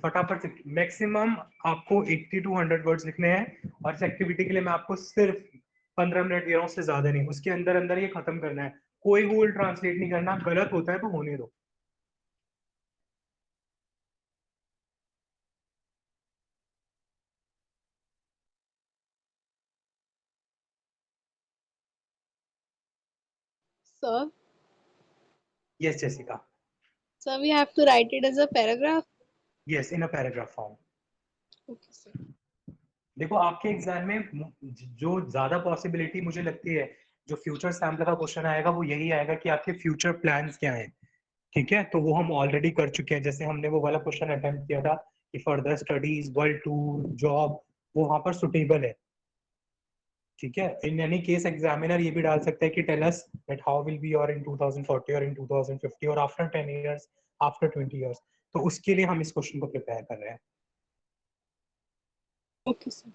फटाफट से मैक्सिमम आपको 80 to 100 वर्ड्स लिखने हैं, और इस एक्टिविटी के लिए मैं आपको सिर्फ 15 मिनट दे रहा हूँ, उससे ज्यादा नहीं। उसके अंदर अंदर ये खत्म करना है, कोई गूगल ट्रांसलेट नहीं करना, गलत होता है तो होने दो। Sir, yes Jessica, sir, we have to write it as a paragraph. Yes in a paragraph form. Okay, sir. देखो आपके एग्जाम में जो ज्यादा पॉसिबिलिटी मुझे लगती है, जो फ्यूचर सैम्पल का क्वेश्चन आएगा वो यही आएगा कि आपके फ्यूचर प्लान्स क्या हैं, ठीक है। तो वो हम ऑलरेडी कर चुके हैं, जैसे हमने वो वाला क्वेश्चन अटेम्प्ट किया था कि further studies, world tour, job, वो वहां पर सुटेबल है, ठीक है। इन एनी केस एग्जामिनर ये भी डाल सकता है कि tell us that how will be your in 2040 और इन 2050 और आफ्टर 10 इयर्स, आफ्टर 20 इयर्स। तो उसके लिए हम इस क्वेश्चन को प्रिपेयर कर रहे हैं। Okay, sir.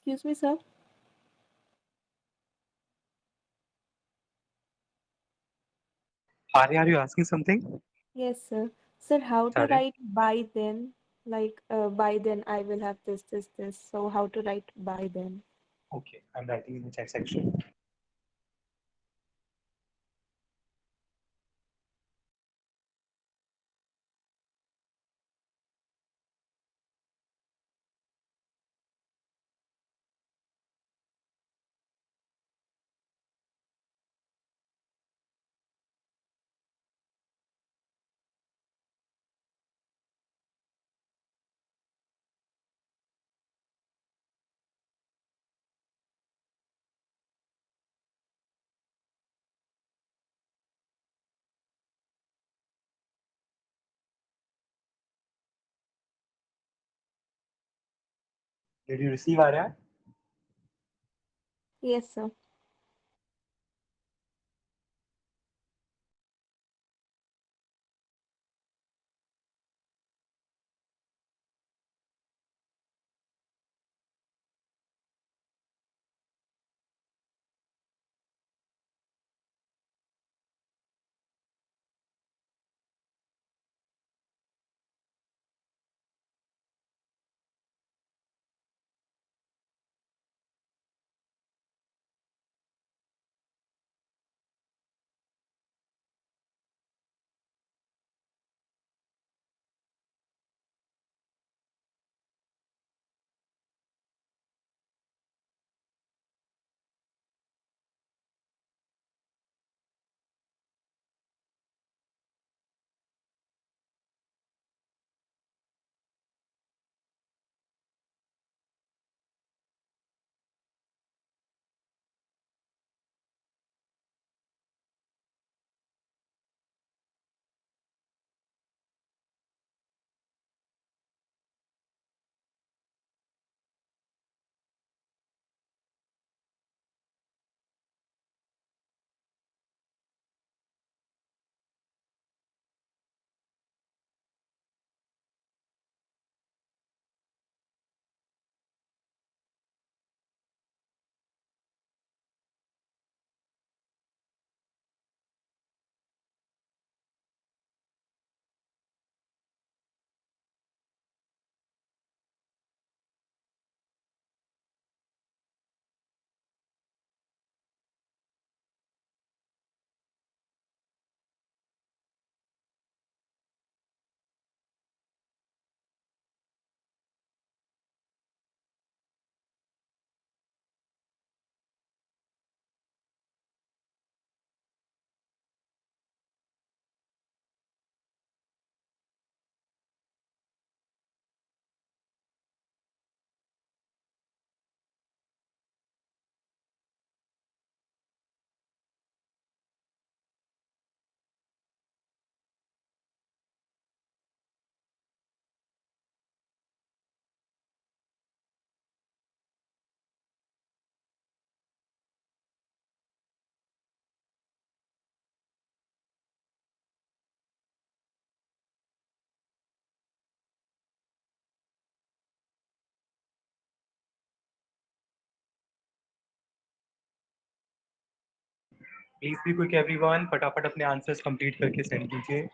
Excuse me, sir. Arya, are you asking something? Yes, sir. Sir, how to Arya? write by then? Like, by then I will have this. So how to write by then? Okay, I'm writing in the chat section. Did you receive, Arya? Yes, sir. Please be quick everyone, फटाफट अपने answers complete करके send कीजिए.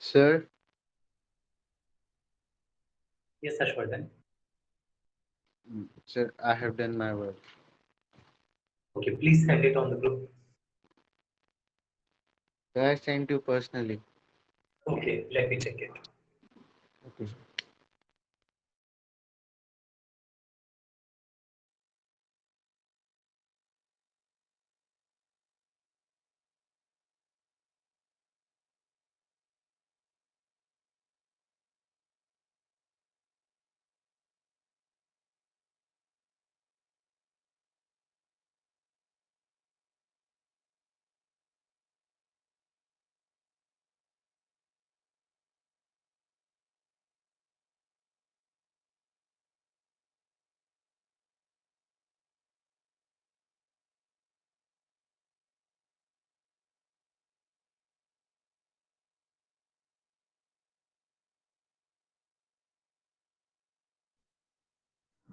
Sir, Yes, Harshvardhan. sir, I have done my work. Okay, please send it on the group. Sir, I sent you personally. Okay, let me check it. Okay, sir.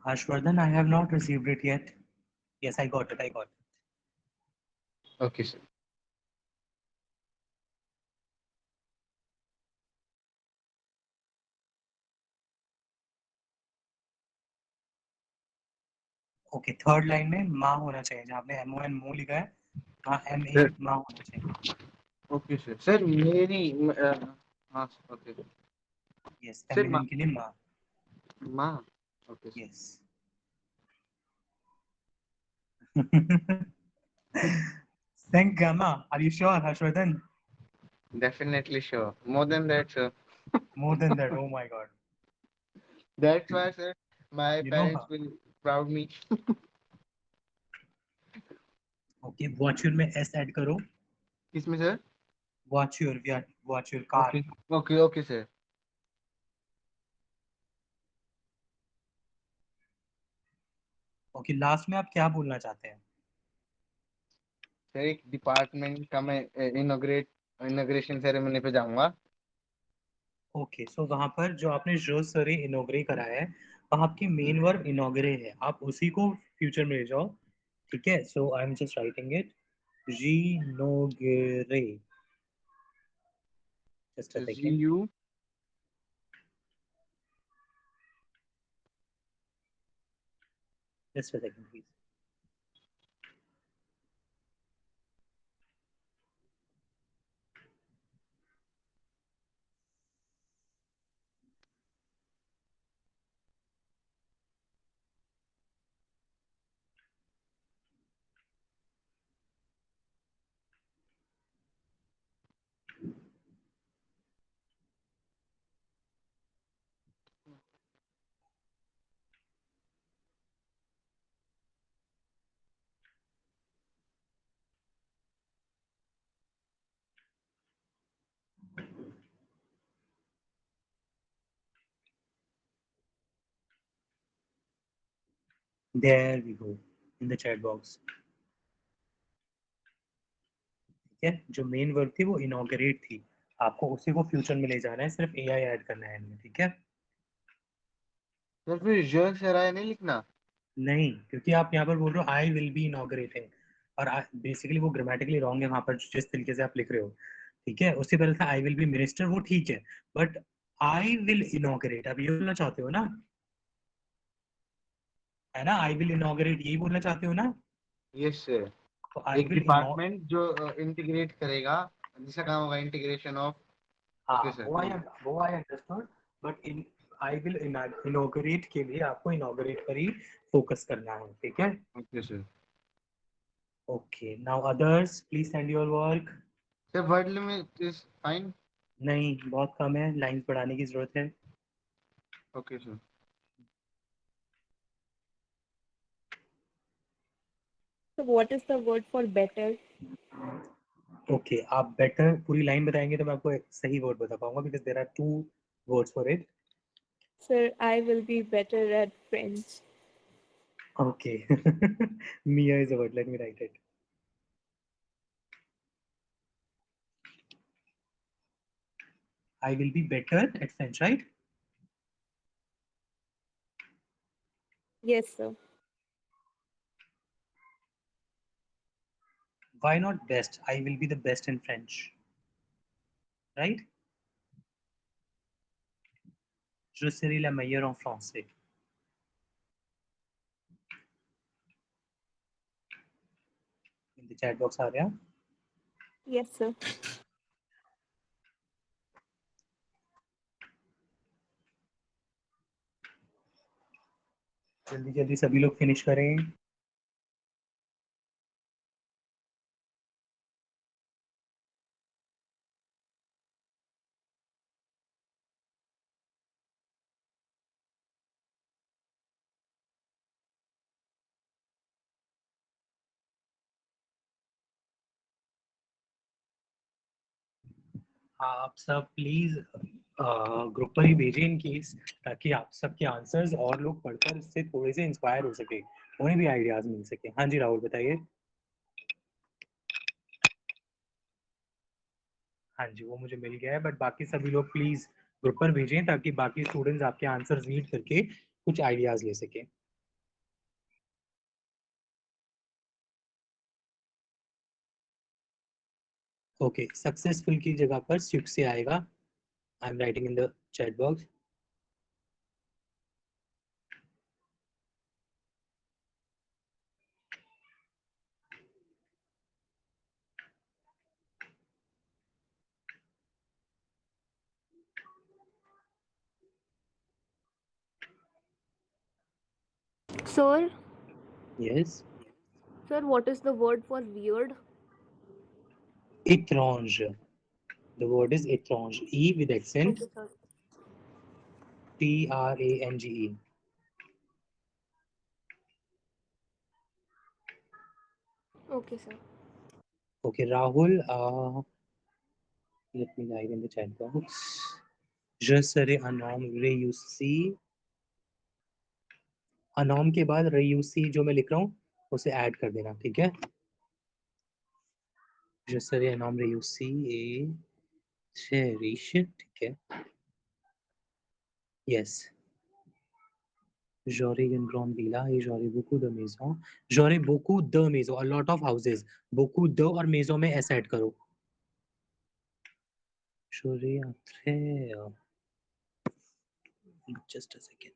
Harshvardhan, I have not received it yet. Yes, I got it. I got it. Okay, sir. Okay, third line में माँ होना चाहिए। जहाँ आपने MON मो लिखा है, वहाँ MA Sir. माँ होना चाहिए। Okay, sir. Sir, मेरी हाँ, okay. यस, Sir, फेमिनिन के लिए माँ। माँ. Okay, sir. Yes. Thank Gamma. Are you sure, Harshvardhan? Definitely sure. More than that, sir. More than that, oh my God. That's why, sir, my You know parents will proud me. Okay, watch your में S add करो। किसमें, sir? Watch your car. Okay, okay, okay, sir. Okay, last में आप क्या बोलना चाहते हैं? Sir एक डिपार्टमेंट का मैं इनॉग्रेशन सेरेमनी पे जाऊंगा। ओके, सो वहां पर जो आपने जो सरे इनॉग्रेट कराया है, वहां आपकी मेन वर्ब इनॉग्रे है, आप उसी को फ्यूचर में ले जाओ। ठीक है, so I am just writing it, रीनोग्रे। Just a second, GU just a second please. There we go in the chat box. ठीक है, जो मेन वर्ब थी वो इनॉग्रेट थी, आपको उसी को फ्यूचर में ले जाना है, सिर्फ एआई ऐड करना है इनमें। ठीक है, सर फिर ज सराय नहीं लिखना। नहीं, क्योंकि आप यहाँ पर बोल रहे हो आई विल बी इनॉग्रेटिंग, और बेसिकली वो ग्रामेटिकली रॉन्ग है वहां पर जिस तरीके से आप लिख रहे हो। ठीक है, उससे पहले था आई विल बी मिनिस्टर, वो ठीक है, बट आई विल इनॉग्रेट आप ये बोलना चाहते हो ना, है ना? आई विल इनॉग्रेट यही बोलना चाहते हो ना? Yes sir. तो आई एक विल डिपार्टमेंट जो इंटीग्रेट करेगा, जिसका काम होगा इंटीग्रेशन ऑफ। ओके हाँ, सर। वो I understood, but in I will inaugurate के लिए आपको इनॉग्रेट पर ही फोकस करना है। ठीक है, okay sir. Okay, now others please send your work. Sir word limit is fine. नहीं, बहुत कम है, लाइंस बढ़ाने की जरूरत है। Okay sir. So what is the word for better? Okay, आप बेटर पूरी लाइन बताएंगे तो मैं आपको एक सही वर्ड बता पाऊंगा, because there are two words for it. Sir, I will be better at French. Okay, मिया is a word, let me right it. I will be better at French, right? Yes, sir. Why not best? I will be the best in French, right? Je serai la meilleure en français. In the chat box, Arya. Yes, sir. जल्दी जल्दी सभी लोग finish करें. आप सब please group पर ही भेजें in case, ताकि आप सबके आंसर्स और लोग पढ़कर इससे थोड़े से इंस्पायर हो सके, उन्हें भी आइडियाज मिल सके. हाँ जी राहुल बताइए. हाँ जी वो मुझे मिल गया है, बट बाकी सभी लोग प्लीज ग्रुप पर भेजें ताकि बाकी स्टूडेंट्स आपके आंसर्स रीड करके कुछ आइडियाज ले सके. ओके सक्सेसफुल की जगह पर से आएगा. I am writing in the chat box. Sir, yes. sir, what is the word for weird? Étrange. The word is étrange. E with accent. Okay, sir. Trange. Okay, sir. Okay, Rahul. Let me write in the chat box. Je serai un homme réussi. अनॉम के बाद रेयूसी जो मैं लिख रहा हूँ उसे add कर देना, ठीक है. Je serai un homme réussi et très riche, ठीक है. Yes. J'aurai une grande villa et j'aurai beaucoup de maisons. J'aurai beaucoup de maisons, a lot of houses. Beaucoup de और maisons में s ऐड करो. J'aurai un très just a second.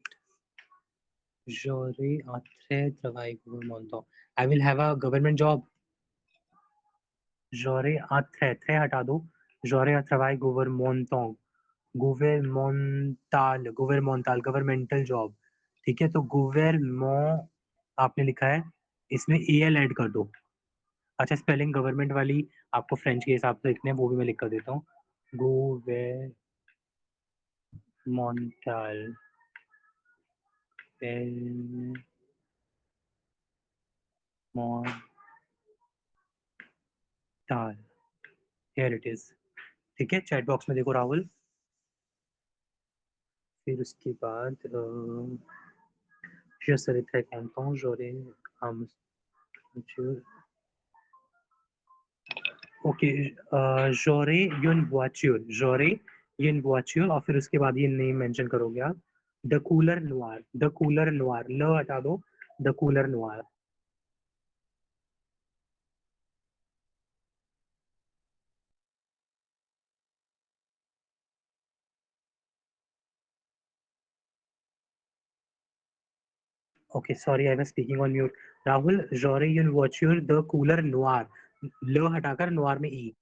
J'aurai un très travail gouvernemental. I will have a government job. J'aurai un très हटा दो. J'aurai un travail gouvernemental. Governmental job, ठीक है. तो government आपने लिखा है, इसमें एल ऐड कर दो. अच्छा स्पेलिंग गवर्नमेंट वाली आपको फ्रेंच के हिसाब से लिखने हैं, वो भी मैं लिख कर देता हूँ. गवर्नमेंटल हियर इट इज, ठीक है. चैट बॉक्स में देखो राहुल. फिर उसके बाद je serai très content, j'aurai un okay. j'aurai une voiture, j'aurai une voiture और फिर उसके बाद ये नेम मेंशन करोगे आप. The cooler Noire, the cooler Noire, ल हटा दो. The cooler Noire. Okay, sorry, I was speaking on mute. Rahul, j'aurai une voiture de couleur noire. ल हटाकर noir में e.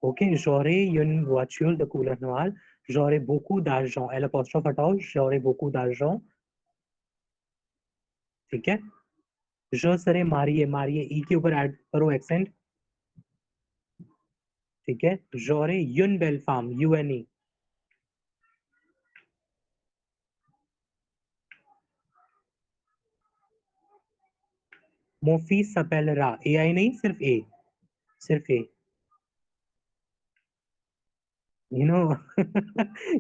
Okay, j'aurai une voiture de couleur noire. J'aurai beaucoup d'argent. L apostrophe हटाओ. J'aurai beaucoup d'argent. ठीक है. je serai marié, marié e के ऊपर add करो accent, ठीक है. j'aurai une belle femme, une. Mon fils s'appellera, ai नहीं सिर्फ a, सिर्फ a. You know,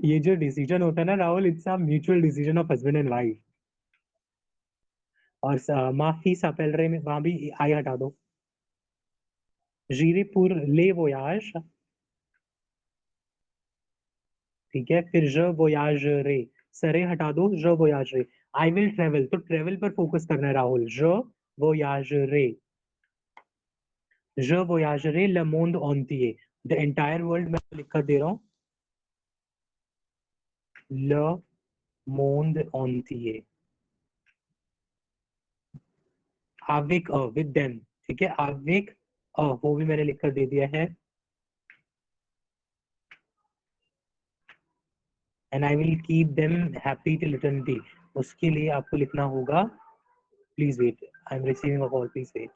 ये जो डिसीजन होता है ना Rahul, it's a mutual decision of husband and wife. और माफी सपेलरे में वहां भी आई हटा दो. j'irai pour les voyages, ठीक है. फिर je voyagerai, सरे हटा दो. je voyagerai. I will travel, तो ट्रेवल पर फोकस करना है Rahul. je voyagerai, Je voyagerai le monde entier. The entire world मैं लिख कर दे रहा हूँ. Le monde entier. Avec with them. ठीक है, avec वो भी मैंने लिख कर दे दिया है. And I will keep them happy till eternity. उसके लिए आपको लिखना होगा. Please wait. I'm receiving a call. Please wait.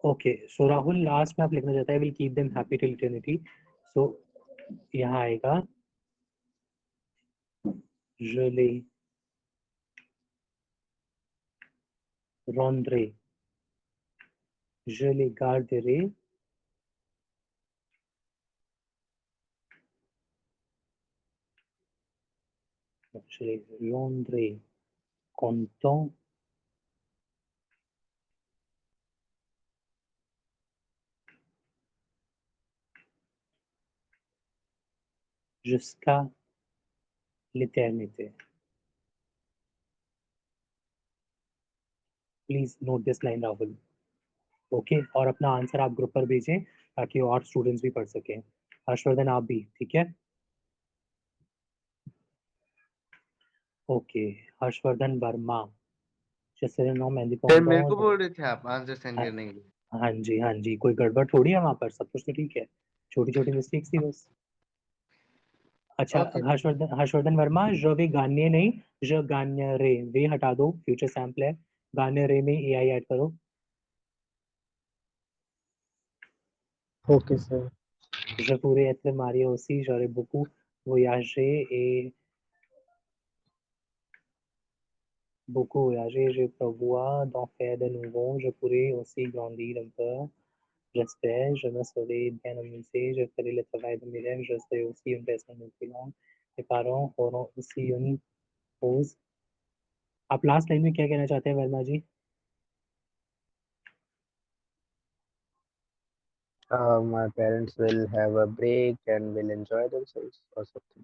Okay, so Rahul last में आप लिखना चाहता है will keep them happy till eternity. So यहाँ आएगा je les rendrai, je les garderai, je les rendrai contents jusqu'à l'éternité. Please note this line Rahul. Okay, और अपना answer आप ग्रुप पर भेजें ताकि और स्टूडेंट्स भी पढ़ सकें. हर्षवर्धन आप भी, ठीक है. ओके, हर्षवर्धन वर्मा. जैसे नाम मेहंदी सर मेरे को बोल रहे थे आप आंसर सेंड करने के लिए. हाँ जी, हाँ जी, कोई गड़बड़ थोड़ी है वहां पर, सब कुछ तो ठीक है, छोटी छोटी मिस्टेक्स थी बस. अच्छा, Okay. हर्षवर्धन वर्मा, जो भी गान्य नहीं, जो गान्य रे, वे हटा दो, फ्यूचर सैम्पल है. गान्य रे में एआई ऐड करो. Okay sir. Je pourrais être marié aussi, j'aurais beaucoup voyagé et je prévois d'en faire de nouveau. Je pourrais aussi grandir un peu, j'espère. Je me serai bien amusé, je ferai le travail de mes rêves, je serai aussi une personne influente. mes parents auront aussi une pause. आप last line में क्या कहना चाहते हैं वर्मा जी? My parents will have a break and will enjoy themselves or something.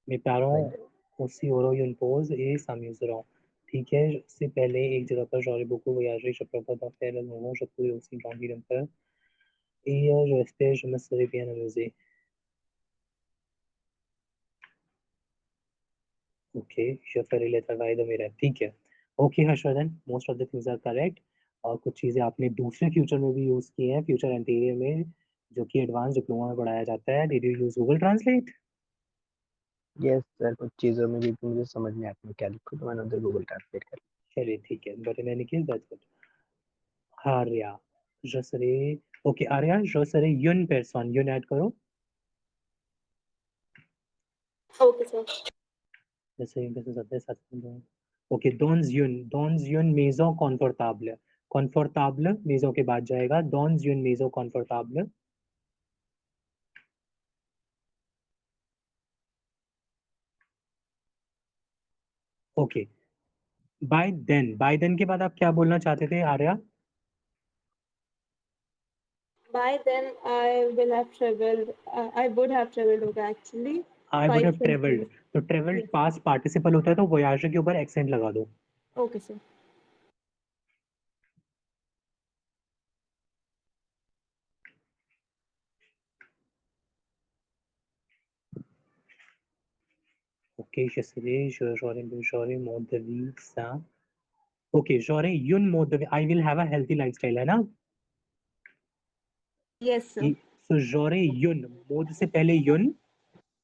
mes parents aussi auront une pause et s'amuseront. ठीक है, उससे पहले एक जगह पर j'aurais beaucoup voyagé, je prévois d'en faire de nouveau, je pourrais aussi grandir un peu. Et j'espère je me serai bien amusé. Okay, je ferai le travail de mes rêves. ठीक है. Okay Harshvardhan, most of the things are correct. और कुछ चीज़ें आपने दूसरे future में भी use की हैं, फ्यूचर एंटीरियर में, जो कि एडवांस डिप्लोमा में पढ़ाया जाता है. Did you use Google translate? Yes sir, कुछ चीज़ों में भी मुझे समझ नहीं आता मैं क्या लिखूँ, तो मैंने उधर गूगल ट्रांसलेट कर. चलिए ठीक है, but in any case that's good. Arya, je serai, okay Arya, je serai une personne, une add करो. Okay, sir. जैसे une personne सबसे साथ में. Okay, dans une maison confortable. confortable maison के बाद जाएगा dans une maison confortable. Okay, by then के बाद आप क्या बोलना चाहते थे Arya? By then, I will have traveled. I would have traveled. Okay, actually. I would have 5 travelled. countries. तो ट्रेवल्ड Yes. पास्ट पार्टिसिपल होता है, तो वोयाज के ऊपर एक्सेंट लगा दो. Okay, sir. Okay, j'aurai mode de vie ça. Okay, j'aurai une mode de vie, I will have a healthy lifestyle, है ना? Yes, sir. So j'aurai une, mode से पहले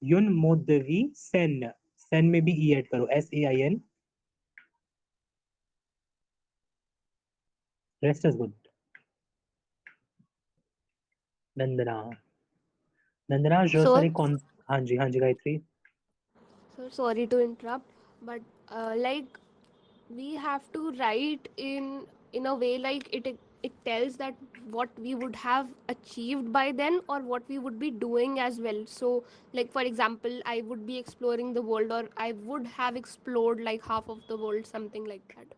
une mode de vie saine में भी E add करो, SAIN. Rest is good. Nandana जो Sir? सारे कौन. हाँ जी Gayatri. Sir, sorry to interrupt, but like we have to write in a way like it tells that what we would have achieved by then or what we would be doing as well. So like for example, I would be exploring the world or I would have explored like half of the world, something like that.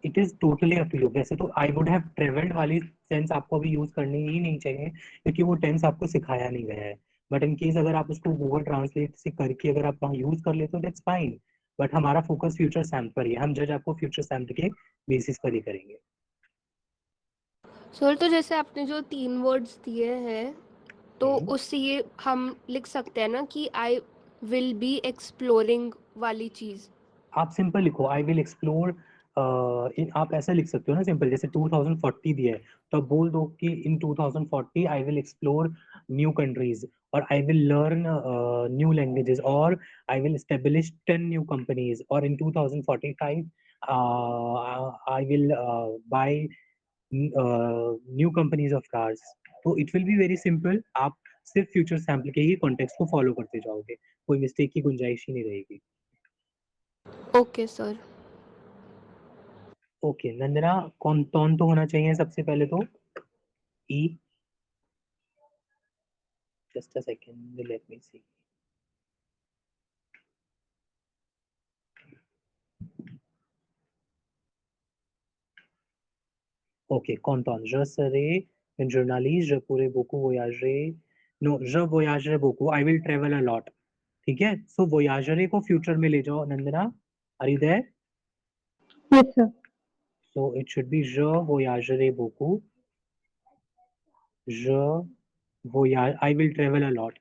It is totally up to you. वैसे तो I would have travelled वाली tense आपको अभी use करनी ही नहीं चाहिए, क्योंकि वो टेंस आपको सिखाया नहीं गया है। बट इन केस अगर आप उसको गूगल ट्रांसलेट से करके अगर आप वहाँ यूज कर लेते हो दैट्स फाइन। बट हमारा फोकस फ्यूचर सैम्प पर ही है, हम जज आपको फ्यूचर सैम्प के बेसिस पर ही करेंगे। सर तो जैसे आपने जो 3 वर्ड्स दिए हैं, तो उससे ये हम लिख सकते हैं ना कि आई विल बी एक्सप्लोरिंग वाली चीज़। आप सिंपल लिखो, आई विल एक्सप्लोर। आप ऐसा लिख सकते हो ना सिंपल, जैसे 2040 दिया है तो आप बोल दो कि in 2040 I will explore new countries, और I will learn new languages, और I will establish 10 new companies, और in 2045 I will buy new companies of cars. तो it will be very simple. आप सिर्फ फ्यूचर सैम्पल के ही context को follow करते जाओगे, कोई मिस्टेक की गुंजाइश ही नहीं रहेगी। Okay sir. ओके नंदना, कौन टॉन तो होना चाहिए सबसे पहले तो ई। Just a second, let me see. Okay कौन je serai une journaliste, je pourrai beaucoup voyager, no je voyagerai beaucoup, I will travel a lot। ठीक है, सो voyagerai को फ्यूचर में ले जाओ Nandana, are you there? Yes, sir. So it should be je voyagerai beaucoup, je voyage, I will travel a lot,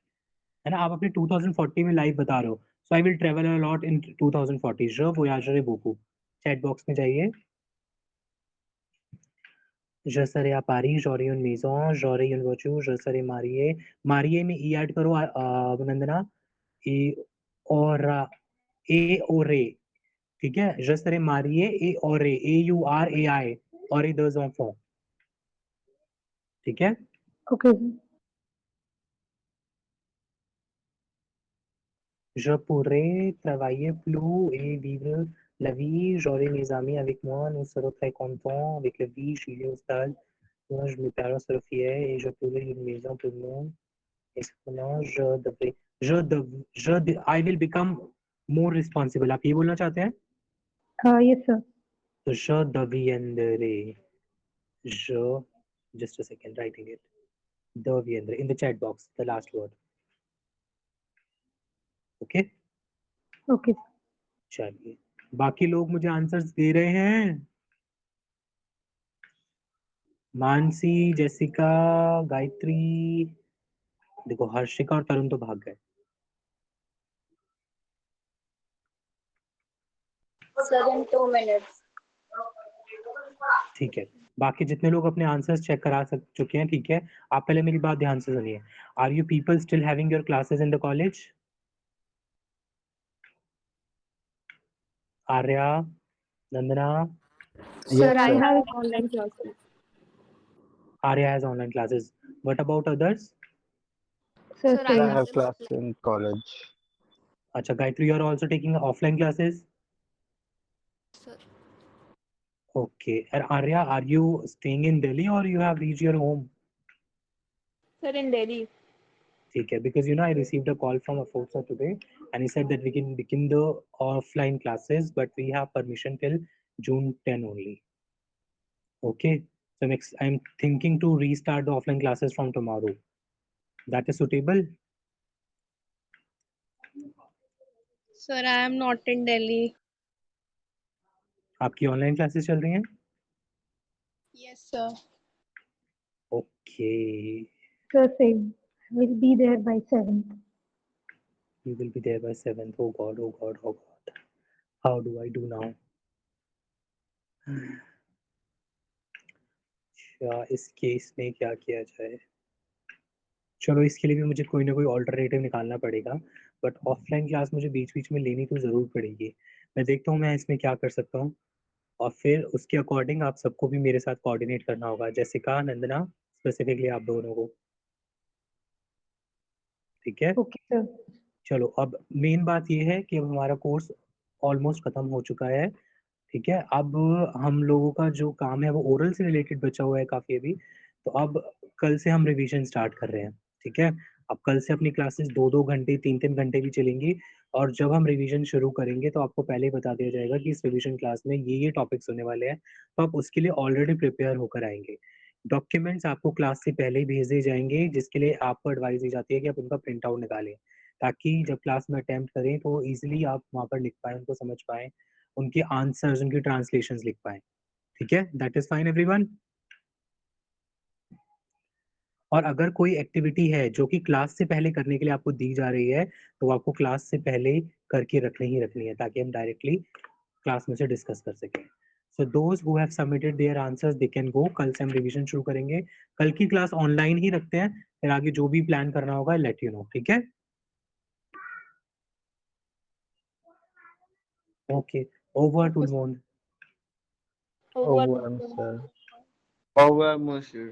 है ना। आप अपने 2040 में लाइव बता रहे हो, so I will travel a lot in 2040, je voyagerai beaucoup। Chat box में जाइए। Je serai à Paris, j'aurai une maison, j'aurai une voiture, je serai marié। marié में ई ऐड करो नंदना, ए और ए और ए, ठीक है। je serai marié et aurai, AURAI, aurai 2 enfants, ठीक है। Okay. je pourrai travailler plus et vivre la vie, j'aurai mes amis avec moi, nous serons très contents avec la vie, je suis au stade, moi je mes parents seront fiers et je pourrai une maison pour moi। इसको je devrais, I will become more responsible, आप ये बोलना चाहते हैं? Yes, sir. तो je deviendrai, je, just a second, writing it, deviendrai in the chat box, the last word। Okay Okay. चलिए, बाकी लोग मुझे आंसर्स दे रहे हैं। मानसी, जेसिका, गायत्री, देखो हर्षिका और तरुण तो भाग गए। 2 minutes। ठीक है, बाकी जितने लोग अपने आंसर्स चेक करा चुके हैं, ठीक है, आप पहले मेरी बात ध्यान से सुनिए। Are you people still having your classes in the college? Arya, Nandana? Sir, I I have have online classes. Arya has online classes. What about others? Sir, sir, I I same. have have them class offline. in college. Acha, Gayatri, you are also taking offline classes? Sir, Okay. And Arya, are you staying in Delhi or you have reached your home? Sir, in Delhi. Okay, because you know I received a call from Afosa today and he said that we can begin the offline classes, but we have permission till June 10 only. Okay. So I'm thinking to restart the offline classes from tomorrow. That is suitable? Sir, I am not in Delhi। आपकी online classes चल रही हैं? Yes, sir। Okay. Sir, same. Will be there by 7th. You will be there by 7th. Oh God, oh God, oh God. How do I do now? अच्छा, इस case में क्या किया जाए? चलो इसके लिए भी मुझे कोई ना कोई ऑल्टरनेटिव निकालना पड़ेगा, बट ऑफलाइन क्लास मुझे बीच बीच में लेनी तो ज़रूर पड़ेगी। मैं देखता हूँ मैं इसमें क्या कर सकता हूँ, और फिर उसके अकॉर्डिंग आप सबको भी मेरे साथ कोऑर्डिनेट करना होगा। जैसिका, नंदना, स्पेसिफिकली आप दोनों को, ठीक है। Okay, sir. चलो, अब मेन बात ये है कि अब हमारा कोर्स ऑलमोस्ट ख़त्म हो चुका है, ठीक है। अब हम लोगों का जो काम है वो ओरल से रिलेटेड बचा हुआ है काफ़ी अभी, तो अब कल से हम रिवीजन स्टार्ट कर रहे हैं, ठीक है। अब कल से अपनी क्लासेस 2-2 घंटे 3-3 घंटे भी चलेंगी और जब हम रिवीजन शुरू करेंगे तो आपको पहले ही बता दिया जाएगा कि इस रिवीजन क्लास में ये टॉपिक्स होने वाले हैं, तो आप उसके लिए ऑलरेडी प्रिपेयर होकर आएंगे। डॉक्यूमेंट्स आपको क्लास से पहले ही भेज दिए जाएंगे, जिसके लिए आपको एडवाइस दी जाती है कि आप उनका प्रिंट आउट निकालें, ताकि जब क्लास में अटेम्प्ट करें तो ईजिली आप वहाँ पर लिख पाएँ, उनको समझ पाएँ, उनके आंसर्स, उनकी ट्रांसलेशंस लिख पाएँ। ठीक है? That is fine everyone? और अगर कोई एक्टिविटी है जो कि क्लास से पहले करने के लिए आपको दी जा रही है, तो वो आपको क्लास से पहले करके रखनी ही रखनी है, ताकि हम डायरेक्टली क्लास में से डिस्कस कर सकें। So those who have submitted their answers they can go. कल से हम रिवीजन शुरू करेंगे। कल की क्लास ऑनलाइन ही रखते हैं, फिर आगे जो भी प्लान करना होगा लेट यू नो, ठीक है? ओके, ओवर टू Okay, मोन। over, Over, sir. Over, monsieur.